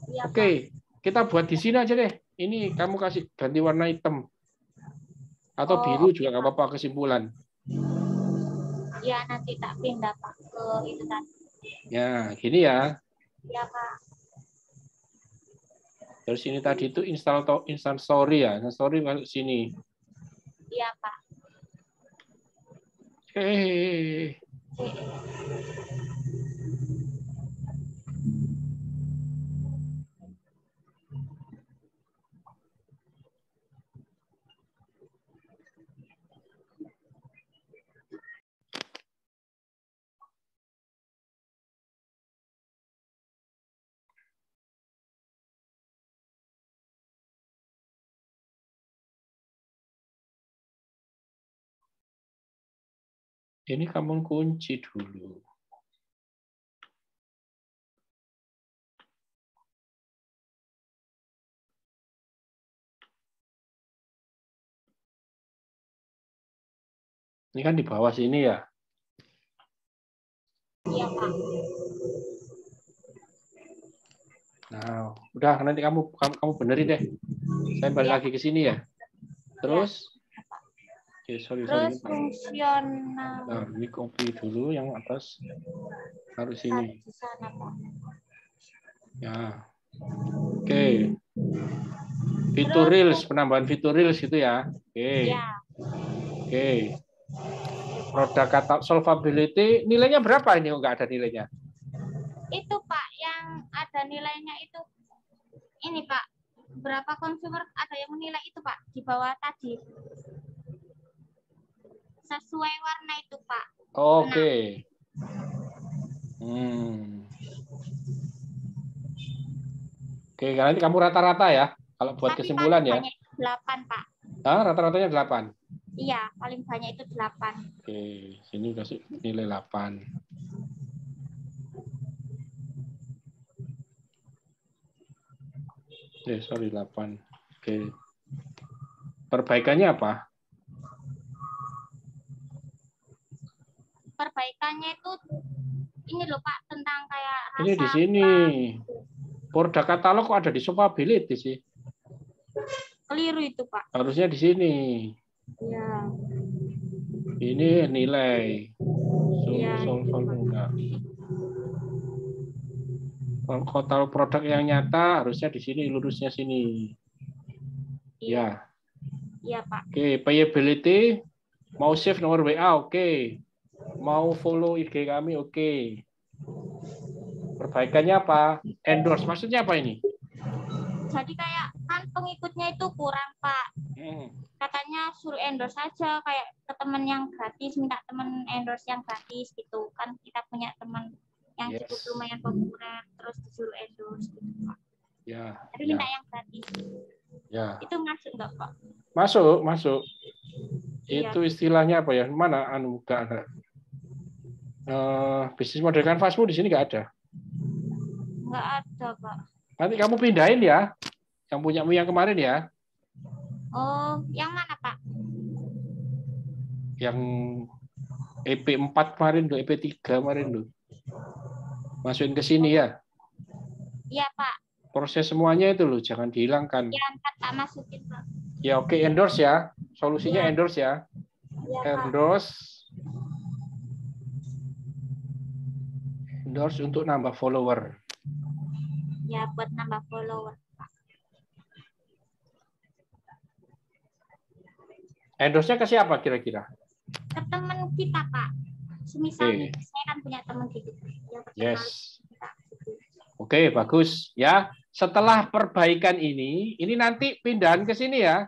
Ya, Oke, kita buat di sini aja deh. Ini kamu kasih ganti warna hitam. Atau biru juga nggak apa-apa kesimpulan. Ya, nanti tak pindah, Pak, ke itu tadi. Ya, gini ya. Ya, Pak. Terus ini tadi itu instant story ya. Instant story masuk sini. Iya, Pak. Ini kamu kunci dulu. Ini kan di bawah sini ya. Iya, Pak. Nah, udah nanti kamu benerin deh. Saya balik lagi ke sini ya. Terus, sorry. Fungsional. Nah, ini copy dulu yang atas. Harus sini. Di sana, Pak. Ya. Oke. Fitur Reels, penambahan fitur Reels itu ya. Oke. Ya. Oke. Produk kata solvability, nilainya berapa ini? Enggak ada nilainya. Itu, Pak, yang ada nilainya itu. Ini, Pak. Berapa konsumer ada yang menilai itu, Pak, di bawah tadi. Sesuai warna itu, Pak. Oke. Oke, nanti kamu rata-rata ya. Kalau buat kesimpulan ya. 8, Pak. Rata-ratanya 8. Iya, paling banyak itu 8. Oke, sini kasih nilai 8. Sorry 8. Oke. Perbaikannya apa? Perbaikannya itu ini loh, Pak, tentang kayak rasa. Ini di sini. Produk katalog kok ada di solvability sih? Keliru itu, Pak. Harusnya di sini. Ya. Ini nilai. Ya, enggak. Katalog produk yang nyata harusnya di sini, lurusnya sini. Ya. Iya, Pak. Oke, payability Mau save nomor WA, oke. Mau follow IG kami, oke. Perbaikannya apa? Endorse, maksudnya apa ini? Jadi kayak kan pengikutnya itu kurang, Pak. Katanya suruh endorse saja, kayak ke teman yang gratis, minta teman endorse yang gratis gitu. Kan kita punya teman yang cukup lumayan populer, terus disuruh endorse gitu, Pak. Ya. Tapi minta yang gratis. Ya. Itu masuk nggak, Pak? Masuk. Iya. Itu istilahnya apa ya? Mana nggak ada. Bisnis model kanvasmu di sini nggak ada. Nggak ada, Pak. Nanti kamu pindahin ya, yang punyamu yang kemarin ya. Oh, yang mana, Pak? Yang EP4 kemarin loh, EP3 kemarin loh. Masukin ke sini ya. Iya, Pak. Proses semuanya itu loh, jangan dihilangkan. Ya, tak masukin, Pak. Ya oke, endorse ya. Solusinya endorse ya. Endorse. Endorse untuk nambah follower. Ya, buat nambah follower. Endorse-nya ke siapa kira-kira? Ke teman kita, Pak. Semisal saya kan punya teman gitu. Yes. Oke, bagus ya. Setelah perbaikan ini nanti pindahan ke sini ya.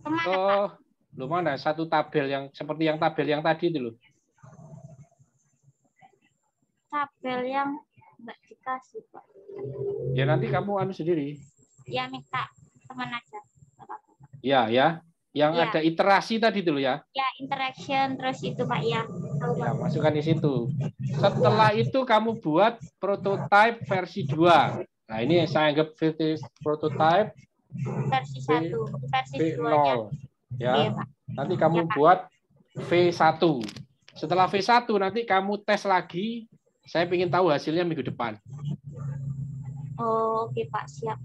Kemana, Pak? Lu mana? Satu tabel yang seperti yang tabel yang tadi itu loh. Tabel yang nggak dikasih, Pak. Ya nanti kamu sendiri. Ya minta teman aja. Ya. Yang ada iterasi tadi dulu ya. Ya, interaction terus itu, Pak, ya. Ya, masukkan di situ. Setelah itu kamu buat prototype versi 2. Nah, ini saya anggap prototype versi 1, versi 0. Ya. Nanti kamu buat V1. Setelah V1 nanti kamu tes lagi. Saya ingin tahu hasilnya minggu depan. Oh, oke, Pak, siap.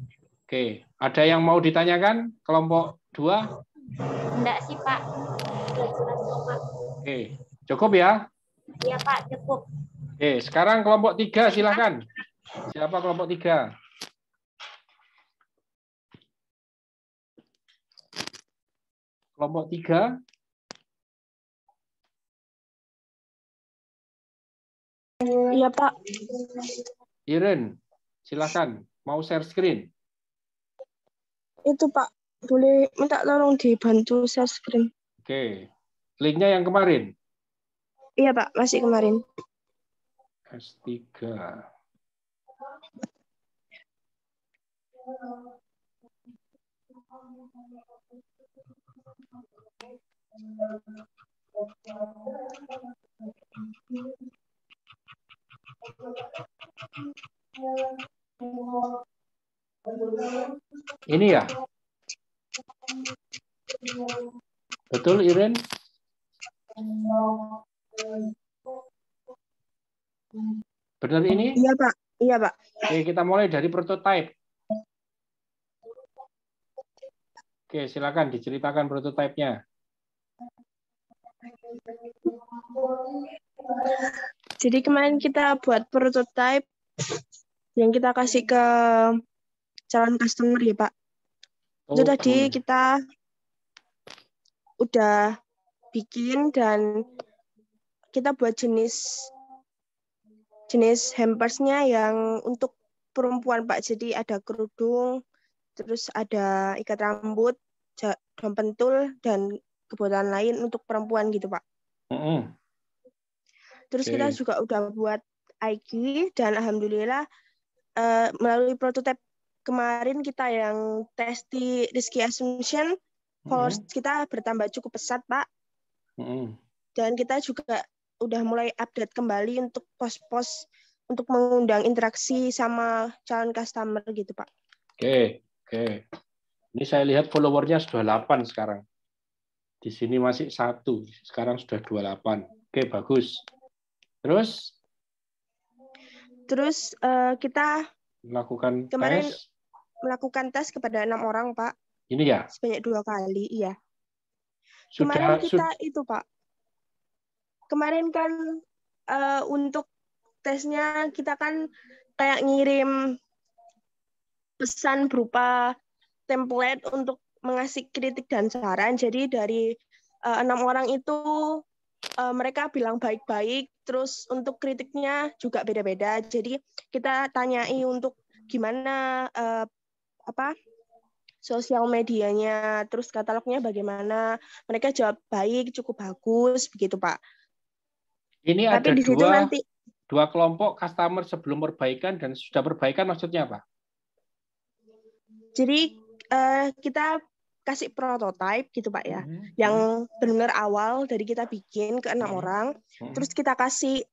Oke, ada yang mau ditanyakan kelompok 2? Enggak sih, Pak. Oke, cukup ya? Iya, Pak, cukup. Oke, sekarang kelompok 3 silakan. Siapa kelompok 3? Kelompok 3? Iya, Pak. Iren, silakan. Mau share screen? Itu, Pak. Boleh minta tolong dibantu share screen. Oke. Linknya yang kemarin? Iya, Pak. Masih kemarin. S3. Ini ya? Betul, Iren? Benar ini? Iya, Pak. Iya, Pak. Oke, kita mulai dari prototype. Oke, silakan diceritakan prototipenya. Jadi kemarin kita buat prototype yang kita kasih ke calon customer ya, Pak. Itu tadi kita udah bikin dan kita buat jenis hampersnya yang untuk perempuan, Pak. Jadi ada kerudung, terus ada ikat rambut, jam pentul, dan kebutuhan lain untuk perempuan gitu, Pak. Terus kita juga udah buat IG dan alhamdulillah melalui prototipe kemarin kita yang tes di Rizky Assumption, followers kita bertambah cukup pesat, Pak. Dan kita juga udah mulai update kembali untuk post-post untuk mengundang interaksi sama calon customer gitu, Pak. Oke. Ini saya lihat followernya sudah 8 sekarang. Di sini masih 1, sekarang sudah 28. Oke, bagus. Terus kita kemarin melakukan tes kepada 6 orang, Pak. Ini ya? Sebanyak 2 kali, iya. Kemarin kita itu, Pak. Kemarin kan untuk tesnya kita kan kayak ngirim pesan berupa template untuk mengasih kritik dan saran. Jadi dari 6 orang itu mereka bilang baik-baik, terus untuk kritiknya juga beda-beda. Jadi kita tanyai untuk gimana sosial medianya, terus katalognya bagaimana. Mereka jawab baik, cukup bagus, begitu Pak. Ini tapi ada di situ nanti dua kelompok customer sebelum perbaikan dan sudah perbaikan, maksudnya apa? Jadi kita kasih prototype gitu Pak ya, yang benar awal dari kita bikin ke 6 orang, terus kita kasih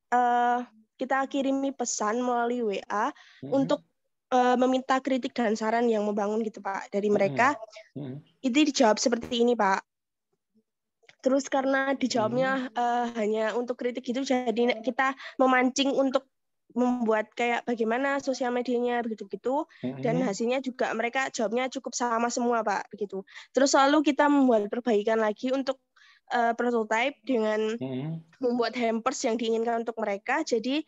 kita kirimi pesan melalui WA untuk meminta kritik dan saran yang membangun gitu Pak dari mereka. Itu dijawab seperti ini Pak. Terus karena dijawabnya hanya untuk kritik gitu, jadi kita memancing untuk membuat kayak bagaimana sosial medianya begitu-gitu, dan hasilnya juga mereka jawabnya cukup sama semua Pak begitu. Terus selalu kita membuat perbaikan lagi untuk prototype dengan membuat hampers yang diinginkan untuk mereka. Jadi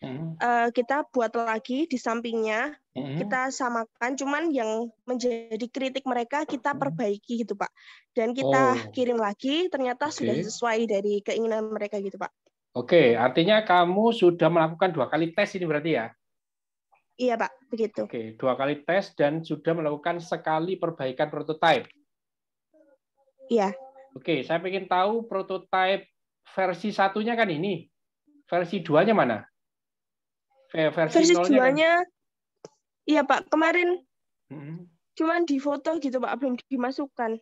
kita buat lagi di sampingnya, kita samakan, cuman yang menjadi kritik mereka kita perbaiki gitu Pak. Dan kita kirim lagi, ternyata sudah sesuai dari keinginan mereka gitu Pak. Oke, artinya kamu sudah melakukan 2 kali tes ini berarti ya? Iya Pak, begitu. Oke, 2 kali tes dan sudah melakukan sekali perbaikan prototype. Iya. Oke, saya ingin tahu prototype versi 1-nya kan ini. Versi 2-nya mana? Versi 2-nya, iya Pak, kemarin cuman di foto gitu Pak, belum dimasukkan.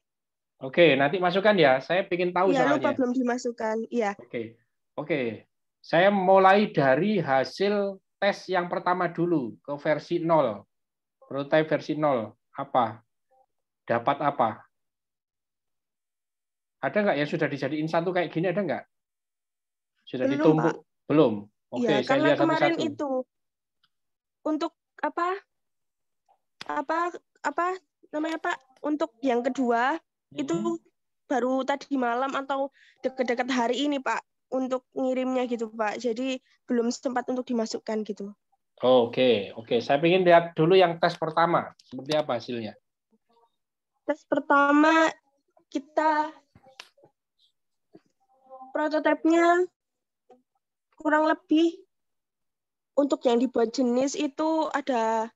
Oke, nanti masukkan ya. Saya ingin tahu soalnya. Iya, lupa belum dimasukkan. Iya. Oke. Saya mulai dari hasil tes yang pertama dulu ke versi 0. Prototype versi 0. Apa? Dapat apa? Ada nggak yang sudah dijadiin satu kayak gini, ada nggak? Sudah belum, ditumpuk? Pak. Belum? Oke, ya, saya lihat kemarin satu-satu. itu untuk apa namanya Pak, untuk yang kedua itu baru tadi malam atau dekat-dekat hari ini Pak untuk ngirimnya gitu Pak. Jadi belum sempat untuk dimasukkan gitu. Oke. Saya ingin lihat dulu yang tes pertama. Seperti apa hasilnya? Tes pertama kita prototipenya kurang lebih untuk yang dibuat jenis itu ada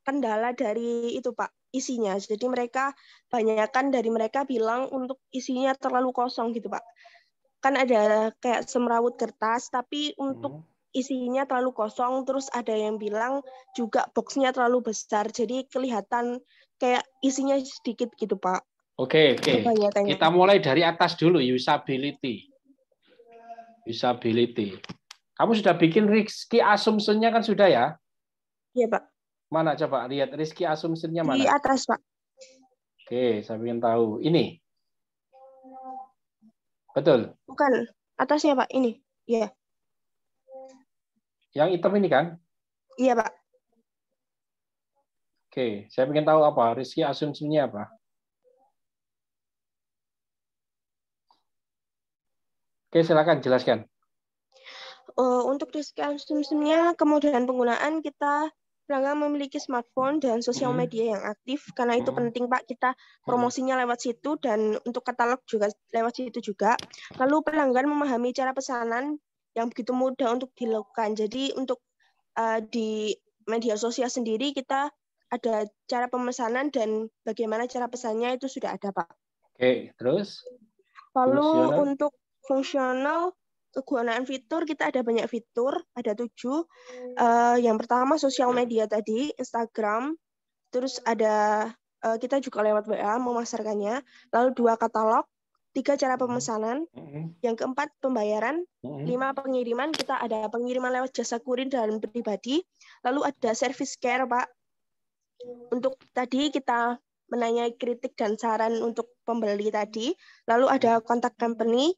kendala dari itu Pak, isinya. Jadi banyakkan dari mereka bilang untuk isinya terlalu kosong gitu Pak. Kan ada kayak semrawut kertas, tapi untuk isinya terlalu kosong. Terus ada yang bilang juga boxnya terlalu besar, jadi kelihatan kayak isinya sedikit gitu Pak. Oke. Kita mulai dari atas dulu, usability. Kamu sudah bikin risky assumption-nya kan sudah ya? Iya Pak. Mana coba lihat risky assumption-nya mana? Di atas Pak. Oke, saya ingin tahu. Ini. Betul? Bukan, atasnya Pak, ini. Iya. Yang hitam ini kan? Iya Pak. Oke, saya ingin tahu apa? Risky assumption-nya apa? Oke, silakan jelaskan. Untuk risky assumption-nya, kemudahan penggunaan, kita pelanggan memiliki smartphone dan sosial media yang aktif, karena itu penting Pak, kita promosinya lewat situ, dan untuk katalog juga lewat situ juga. Lalu pelanggan memahami cara pesanan yang begitu mudah untuk dilakukan. Jadi untuk di media sosial sendiri kita ada cara pemesanan dan bagaimana cara pesannya itu sudah ada Pak. Oke, terus? Lalu untuk fungsional, kegunaan fitur, kita ada banyak fitur, ada 7. Yang pertama sosial media tadi, Instagram, terus ada kita juga lewat WA memasarkannya, lalu 2 katalog, 3 cara pemesanan, yang keempat pembayaran, 5 pengiriman, kita ada pengiriman lewat jasa kurir dan pribadi, lalu ada service care Pak. Untuk tadi kita menanyai kritik dan saran untuk pembeli tadi, lalu ada kontak company.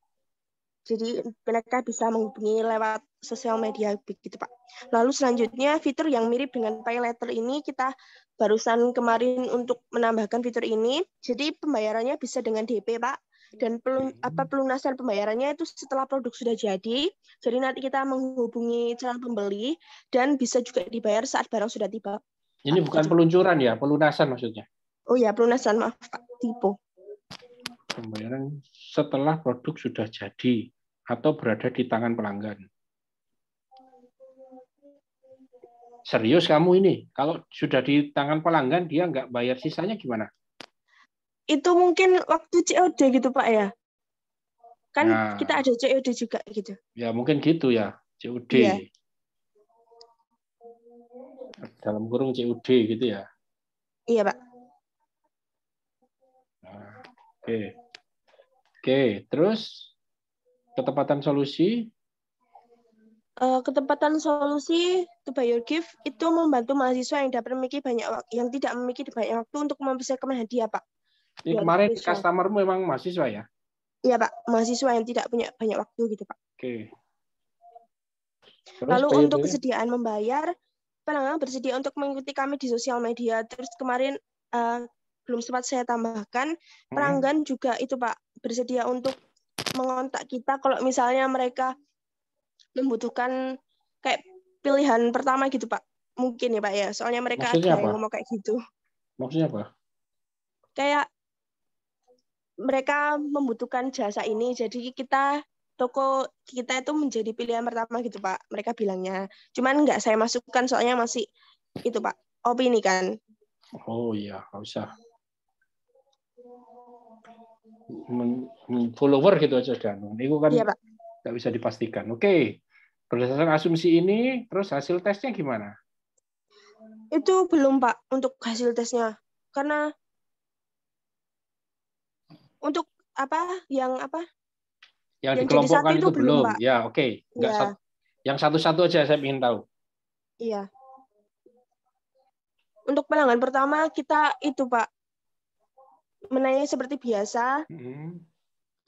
Jadi mereka bisa menghubungi lewat sosial media begitu Pak. Lalu selanjutnya fitur yang mirip dengan pay letter ini kita barusan kemarin untuk menambahkan fitur ini. Jadi pembayarannya bisa dengan DP Pak. Dan pelunasan pembayarannya itu setelah produk sudah jadi. Jadi nanti kita menghubungi calon pembeli dan bisa juga dibayar saat barang sudah tiba. Ini bukan peluncuran ya, pelunasan maksudnya. Oh ya, pelunasan, maaf Pak, tipu. Pembayaran setelah produk sudah jadi atau berada di tangan pelanggan. Serius kamu ini? Kalau sudah di tangan pelanggan, dia nggak bayar sisanya gimana? Itu mungkin waktu COD gitu Pak ya? Kan Nah, kita ada COD juga gitu. Ya mungkin gitu ya, COD. Iya. Dalam kurung COD gitu ya. Iya Pak. Nah, Oke, terus ketepatan solusi. Ketepatan solusi to buy your gift itu membantu mahasiswa yang tidak memiliki banyak waktu untuk mempersiapkan hadiah, Pak. Ini kemarin customermu memang mahasiswa ya? Iya, Pak. Mahasiswa yang tidak punya banyak waktu gitu, Pak. Oke. Terus, lalu untuk kesediaan membayar, pelanggan bersedia untuk mengikuti kami di sosial media. Terus kemarin belum sempat saya tambahkan, pelanggan juga itu, Pak, bersedia untuk mengontak kita kalau misalnya mereka membutuhkan kayak pilihan pertama gitu Pak, mungkin ya Pak ya, soalnya mereka Maksudnya ada apa? yang ngomong kayak gitu. Maksudnya apa? Kayak mereka membutuhkan jasa ini, jadi toko kita itu menjadi pilihan pertama gitu Pak, mereka bilangnya. Cuman nggak saya masukkan soalnya masih itu Pak, opini kan. Oh iya, nggak usah. Follower gitu aja kan. Itu kan iya, Pak. Nggak bisa dipastikan. Oke, berdasarkan asumsi ini, terus hasil tesnya gimana? Itu belum Pak untuk hasil tesnya, karena untuk yang dikelompokkan itu belum. Pak. Ya, oke. Ya. Yang satu-satu aja saya ingin tahu. Iya. Untuk pelanggan pertama kita itu Pak menanya seperti biasa.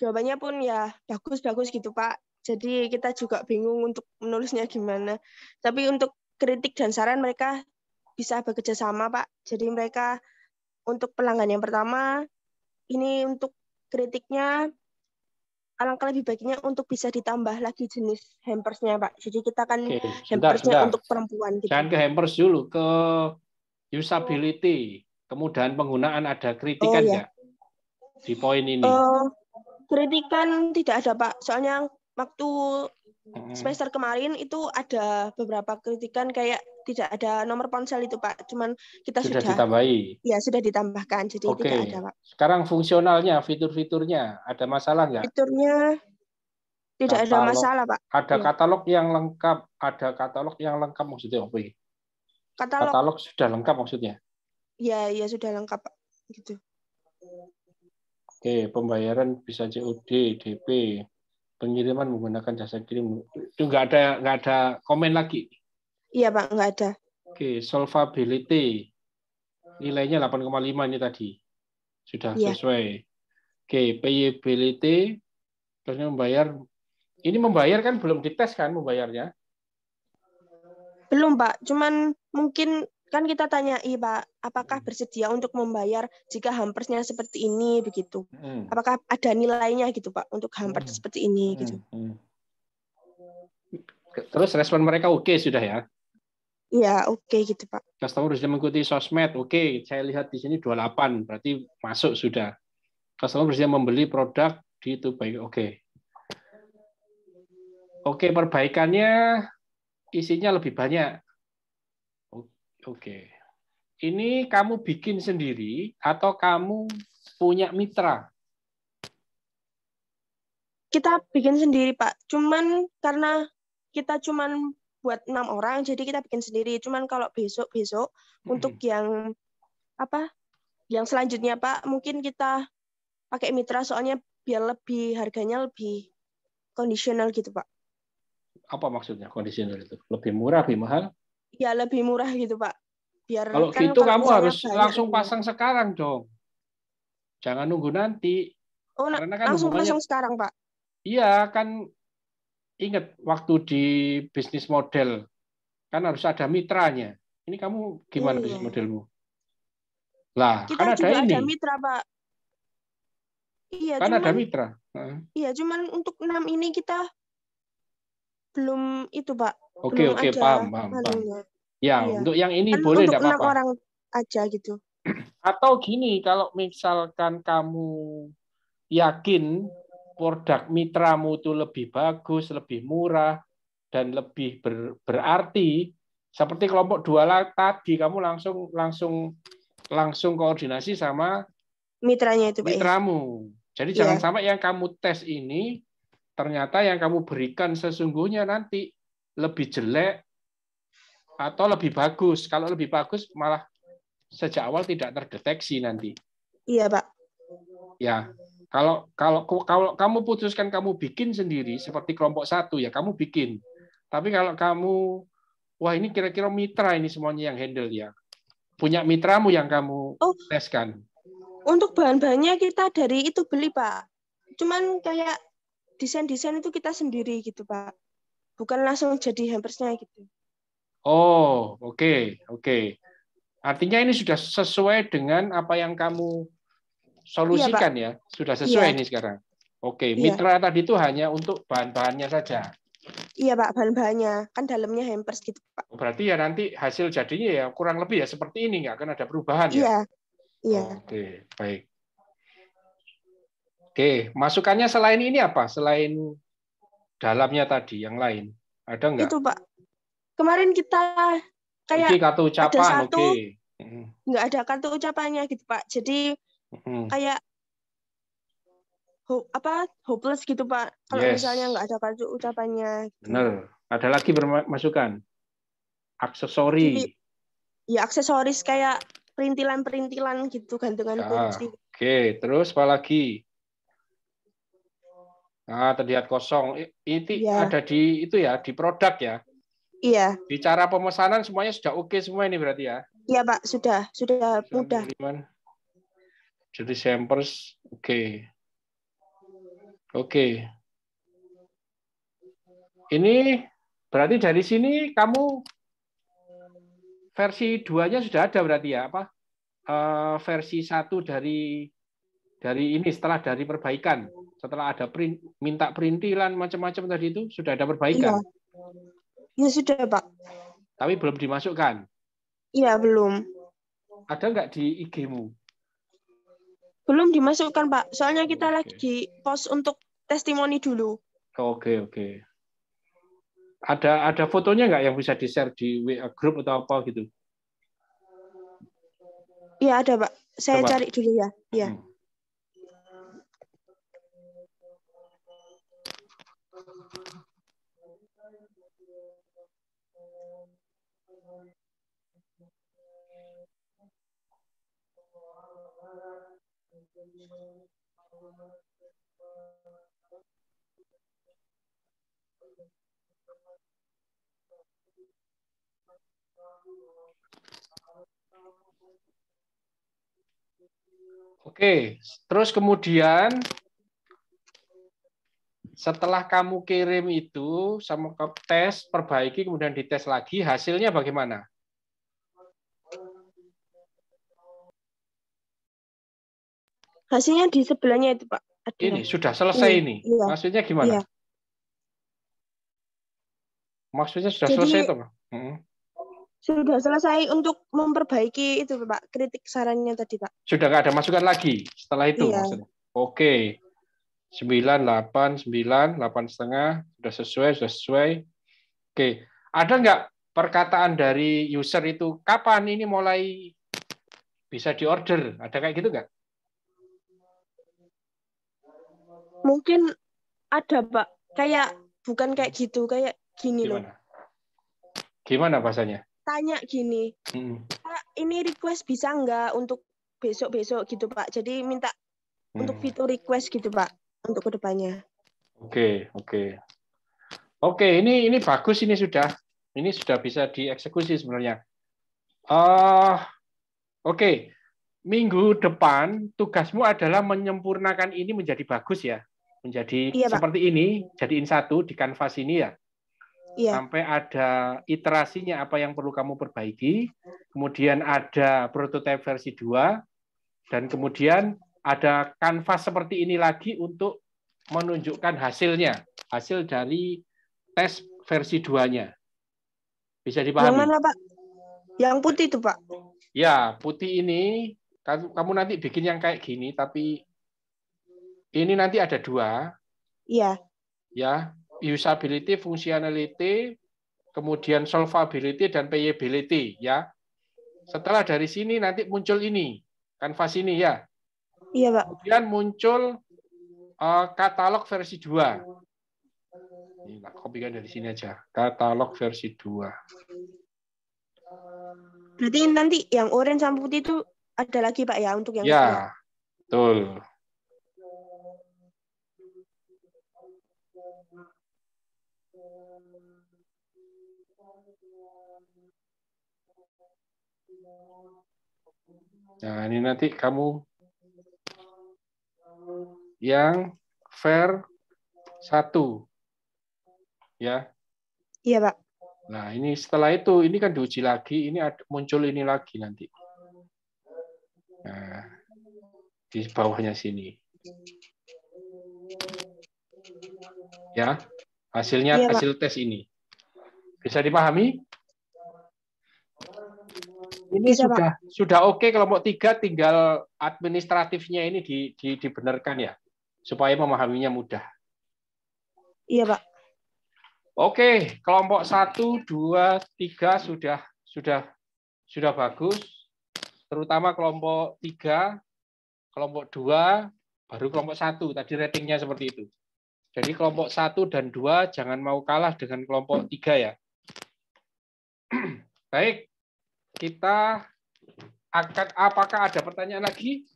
Jawabannya pun ya bagus-bagus gitu Pak. Jadi kita juga bingung untuk menulisnya gimana. Tapi untuk kritik dan saran mereka bisa bekerja sama Pak. Jadi mereka untuk pelanggan yang pertama ini untuk kritiknya alangkah lebih baiknya untuk bisa ditambah lagi jenis hampersnya Pak. Jadi kita kan hampersnya untuk perempuan. Gitu. Jangan ke hampers dulu, ke usability. Kemudahan penggunaan ada kritikan nggak di poin ini? Kritikan tidak ada Pak. Soalnya waktu semester kemarin itu ada beberapa kritikan kayak tidak ada nomor ponsel itu Pak. Cuman kita sudah ditambahi. Ya, sudah ditambahkan. Jadi tidak ada Pak. Sekarang fungsionalnya, fitur-fiturnya ada masalah nggak? Fiturnya tidak ada masalah Pak. Ada katalog yang lengkap, maksudnya apa? Katalog sudah lengkap maksudnya? Ya sudah lengkap Pak. Gitu. Oke, pembayaran bisa COD, DP, pengiriman menggunakan jasa kirim. Itu nggak ada komen lagi? Iya Pak, nggak ada. Oke, solvability. Nilainya 8,5 ini tadi. Sudah sesuai. Oke, payability. Terusnya membayar. Ini membayar kan belum dites kan membayarnya? Belum Pak, cuman mungkin kan kita tanya, Pak, apakah bersedia untuk membayar jika hampersnya seperti ini begitu? Apakah ada nilainya gitu Pak untuk hampers seperti ini gitu? Terus respon mereka oke sudah ya? Iya, oke gitu Pak. Customer sudah mengikuti sosmed, oke. Saya lihat di sini 28, berarti masuk sudah. Customer sudah membeli produk di itu baik, oke. Oke, perbaikannya isinya lebih banyak. Oke. Ini kamu bikin sendiri atau kamu punya mitra? Kita bikin sendiri, Pak. Cuman karena kita cuman buat 6 orang, jadi kita bikin sendiri. Cuman kalau besok untuk yang yang selanjutnya, Pak, mungkin kita pakai mitra soalnya biar harganya lebih kondisional gitu, Pak. Apa maksudnya kondisional itu? Lebih murah, lebih mahal? Ya lebih murah gitu Pak. Biar kalau gitu kamu harus langsung pasang sekarang dong. Jangan nunggu nanti. Karena kan langsung pasang sekarang Pak. Iya kan, ingat waktu di bisnis model kan harus ada mitranya. Ini kamu gimana bisnis modelmu? Lah, kita kan juga ada ini. Ada mitra Pak. Iya. Kan ada mitra. Iya, cuman untuk 6 ini kita belum itu Pak. Oke, paham. Ya, untuk yang ini kan boleh enggak apa-apa. 6 orang aja gitu. Atau gini, kalau misalkan kamu yakin produk mitramu itu lebih bagus, lebih murah, dan lebih berarti, seperti kelompok 2 tadi, kamu langsung koordinasi sama mitranya itu, Pak. Mitramu. Jadi jangan sampai yang kamu tes ini ternyata yang kamu berikan sesungguhnya nanti lebih jelek atau lebih bagus. Kalau lebih bagus malah sejak awal tidak terdeteksi nanti. Iya, Pak. Ya, kalau kamu putuskan kamu bikin sendiri seperti kelompok 1 ya kamu bikin. Tapi kalau kamu wah ini kira-kira mitra ini semuanya yang handle ya. Punya mitramu yang kamu teskan. Untuk bahan-bahannya kita dari itu beli, Pak. Cuman kayak desain-desain itu kita sendiri gitu, Pak. Bukan langsung jadi hampersnya gitu. Oh, oke. Artinya ini sudah sesuai dengan apa yang kamu solusikan ya? Sudah sesuai ini sekarang. Oke, mitra tadi itu hanya untuk bahan-bahannya saja. Iya, Pak, bahan-bahannya. Kan dalamnya hampers gitu, Pak. Berarti ya nanti hasil jadinya ya kurang lebih ya seperti ini, nggak akan ada perubahan ya? Iya. Oke, baik. Oke, masukannya selain ini apa? Selain dalamnya tadi, yang lain? Ada nggak? Itu, Pak. Kemarin kita kayak kartu ucapan, ada satu, nggak ada kartu ucapannya gitu, Pak. Jadi kayak hopeless gitu, Pak. Kalau misalnya nggak ada kartu ucapannya. Gitu. Benar. Ada lagi bermasukan? Aksesori. Ya, aksesoris kayak perintilan-perintilan gitu, gantungan kunci. Oke, terus apa lagi? Nah, terlihat kosong. Itu ada di itu ya, di produk ya? Iya. Di cara pemesanan semuanya sudah oke semua ini berarti ya? Iya, Pak, sudah mudah. Jadi samples, oke. Ini berarti dari sini kamu versi 2-nya sudah ada berarti ya? Versi 1 dari ini setelah dari perbaikan. Setelah ada minta perintilan macam-macam tadi itu sudah ada perbaikan. Iya, sudah, Pak. Tapi belum dimasukkan. Iya, belum. Ada nggak di IG-mu? Belum dimasukkan, Pak. Soalnya kita lagi post untuk testimoni dulu. Oke. Ada fotonya nggak yang bisa di-share di WA group atau apa gitu? Iya, ada, Pak. Saya cari dulu ya. Iya. Oke, terus kemudian setelah kamu kirim itu sama ke tes, perbaiki, kemudian dites lagi, hasilnya bagaimana? Hasilnya di sebelahnya itu, Pak. Ini sudah selesai ini. Iya. Maksudnya gimana? Iya. Maksudnya sudah selesai itu, Pak? Sudah selesai untuk memperbaiki itu, Pak. Kritik sarannya tadi, Pak. Sudah nggak ada masukan lagi setelah itu maksudnya. Oke. 9, 8, 9, 8,5 sudah sesuai. Oke. Ada nggak perkataan dari user itu kapan ini mulai bisa diorder? Ada kayak gitu nggak? Mungkin ada, Pak. Kayak bukan kayak gitu, kayak gini loh. Gimana bahasanya? Tanya gini. Pak, ini request bisa nggak untuk besok-besok gitu, Pak. Jadi minta untuk fitur request gitu, Pak, untuk kedepannya. Oke, ini bagus, ini sudah bisa dieksekusi sebenarnya. Oke. Minggu depan tugasmu adalah menyempurnakan ini menjadi bagus ya. Menjadi seperti ini, jadiin satu di kanvas ini ya. Iya. Sampai ada iterasinya apa yang perlu kamu perbaiki, kemudian ada prototipe versi 2, dan kemudian ada kanvas seperti ini lagi untuk menunjukkan hasilnya, hasil dari tes versi 2-nya. Bisa dipahami? Yang mana, Pak? Yang putih itu, Pak? Ya, putih ini, kamu nanti bikin yang kayak gini, tapi ini nanti ada 2. Iya. Ya, usability, functionality, kemudian solvability dan payability ya. Setelah dari sini nanti muncul ini, kanvas ini ya. Iya, Pak. Kemudian muncul katalog versi 2. Ini tak kopikan dari sini aja. Katalog versi 2. Berarti nanti yang orange sama putih itu ada lagi, Pak, ya, untuk yang ya, betul. Nah, ini nanti kamu yang ver 1. Ya. Iya, Pak. Nah, ini setelah itu, ini kan diuji lagi, ini muncul ini lagi nanti. Nah, di bawahnya sini. Ya, hasilnya, iya, hasil tes ini. Bisa dipahami? Ini bisa, sudah oke kelompok 3, tinggal administratifnya ini dibenarkan ya, supaya memahaminya mudah. Iya, Pak. Oke, kelompok 1, 2, 3 sudah bagus. Terutama kelompok 3, kelompok 2, baru kelompok 1. Tadi ratingnya seperti itu. Jadi kelompok 1 dan 2 jangan mau kalah dengan kelompok 3 ya. Baik, kita apakah ada pertanyaan lagi?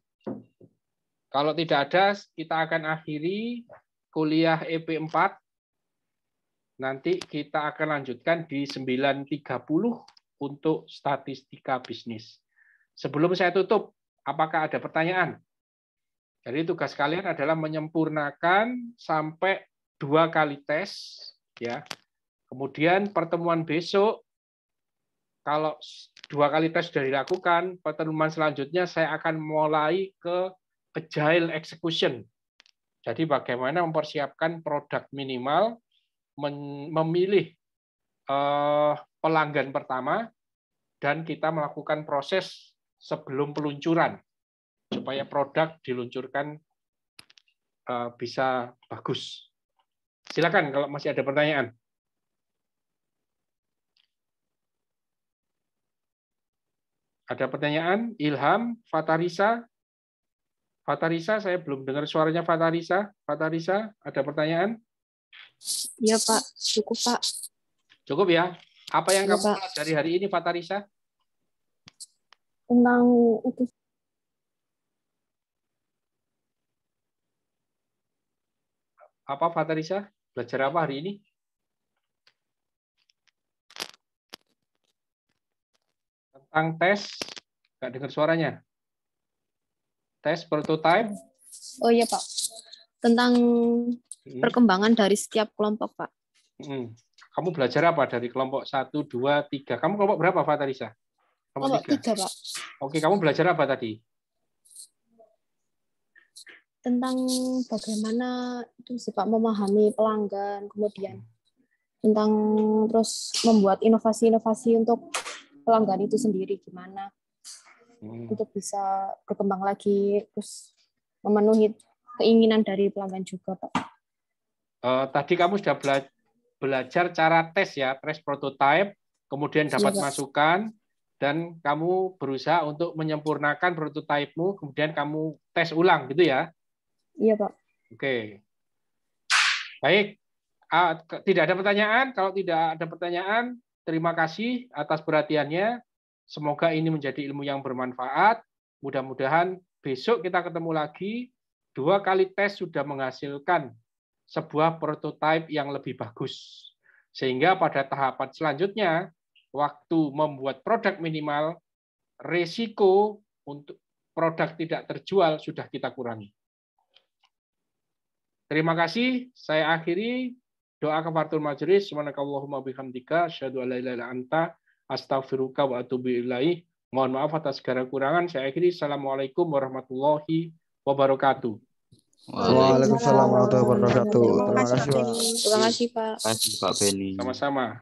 Kalau tidak ada, kita akan akhiri kuliah EP4. Nanti kita akan lanjutkan di 9.30 untuk statistika bisnis. Sebelum saya tutup, apakah ada pertanyaan? Jadi tugas kalian adalah menyempurnakan sampai 2 kali tes. Ya. Kemudian pertemuan besok, kalau 2 kali tes sudah dilakukan, pertemuan selanjutnya saya akan mulai ke agile execution. Jadi bagaimana mempersiapkan produk minimal, memilih pelanggan pertama, dan kita melakukan proses sebelum peluncuran supaya produk diluncurkan bisa bagus. Silakan kalau masih ada pertanyaan. Ada pertanyaan? Ilham, Fatarisa? Fatarisa, saya belum dengar suaranya Fatarisa. Fatarisa, ada pertanyaan? Iya, Pak. Cukup, Pak. Cukup ya? Apa yang Ya, kamu pelajari hari ini, Fatarisa? Tentang itu. Apa, Fatarisa? Belajar apa hari ini? Tentang tes. Nggak dengar suaranya. Tes prototype. Oh iya, Pak. Tentang perkembangan dari setiap kelompok, Pak. Kamu belajar apa dari kelompok 1, 2, 3? Kamu kelompok berapa, Fatarisa? Kelompok 3, Pak. Oke, kamu belajar apa tadi? Tentang bagaimana itu sih, Pak, memahami pelanggan, kemudian tentang terus membuat inovasi-inovasi untuk pelanggan itu sendiri gimana untuk bisa berkembang lagi, terus memenuhi keinginan dari pelanggan juga, Pak. Tadi kamu sudah belajar cara tes ya, tes prototype, kemudian dapat masukan, dan kamu berusaha untuk menyempurnakan prototipemu, kemudian kamu tes ulang, gitu ya? Iya, Pak. Oke. Baik. Tidak ada pertanyaan? Kalau tidak ada pertanyaan, terima kasih atas perhatiannya. Semoga ini menjadi ilmu yang bermanfaat. Mudah-mudahan besok kita ketemu lagi. 2 kali tes sudah menghasilkan sebuah prototipe yang lebih bagus. Sehingga pada tahapan selanjutnya, waktu membuat produk minimal, risiko untuk produk tidak terjual sudah kita kurangi. Terima kasih. Saya akhiri doa kafaratul majelis. Subhanakallahumma bihamdika asyhadu an la ilaha illa anta astaghfiruka wa atubu ilaih. Mohon maaf atas segala kurangan. Saya akhiri. Assalamualaikum warahmatullahi wabarakatuh. Waalaikumsalam warahmatullahi wabarakatuh. Terima kasih, Pak. Terima kasih, Pak. Terima kasih, Pak Beni. Sama-sama.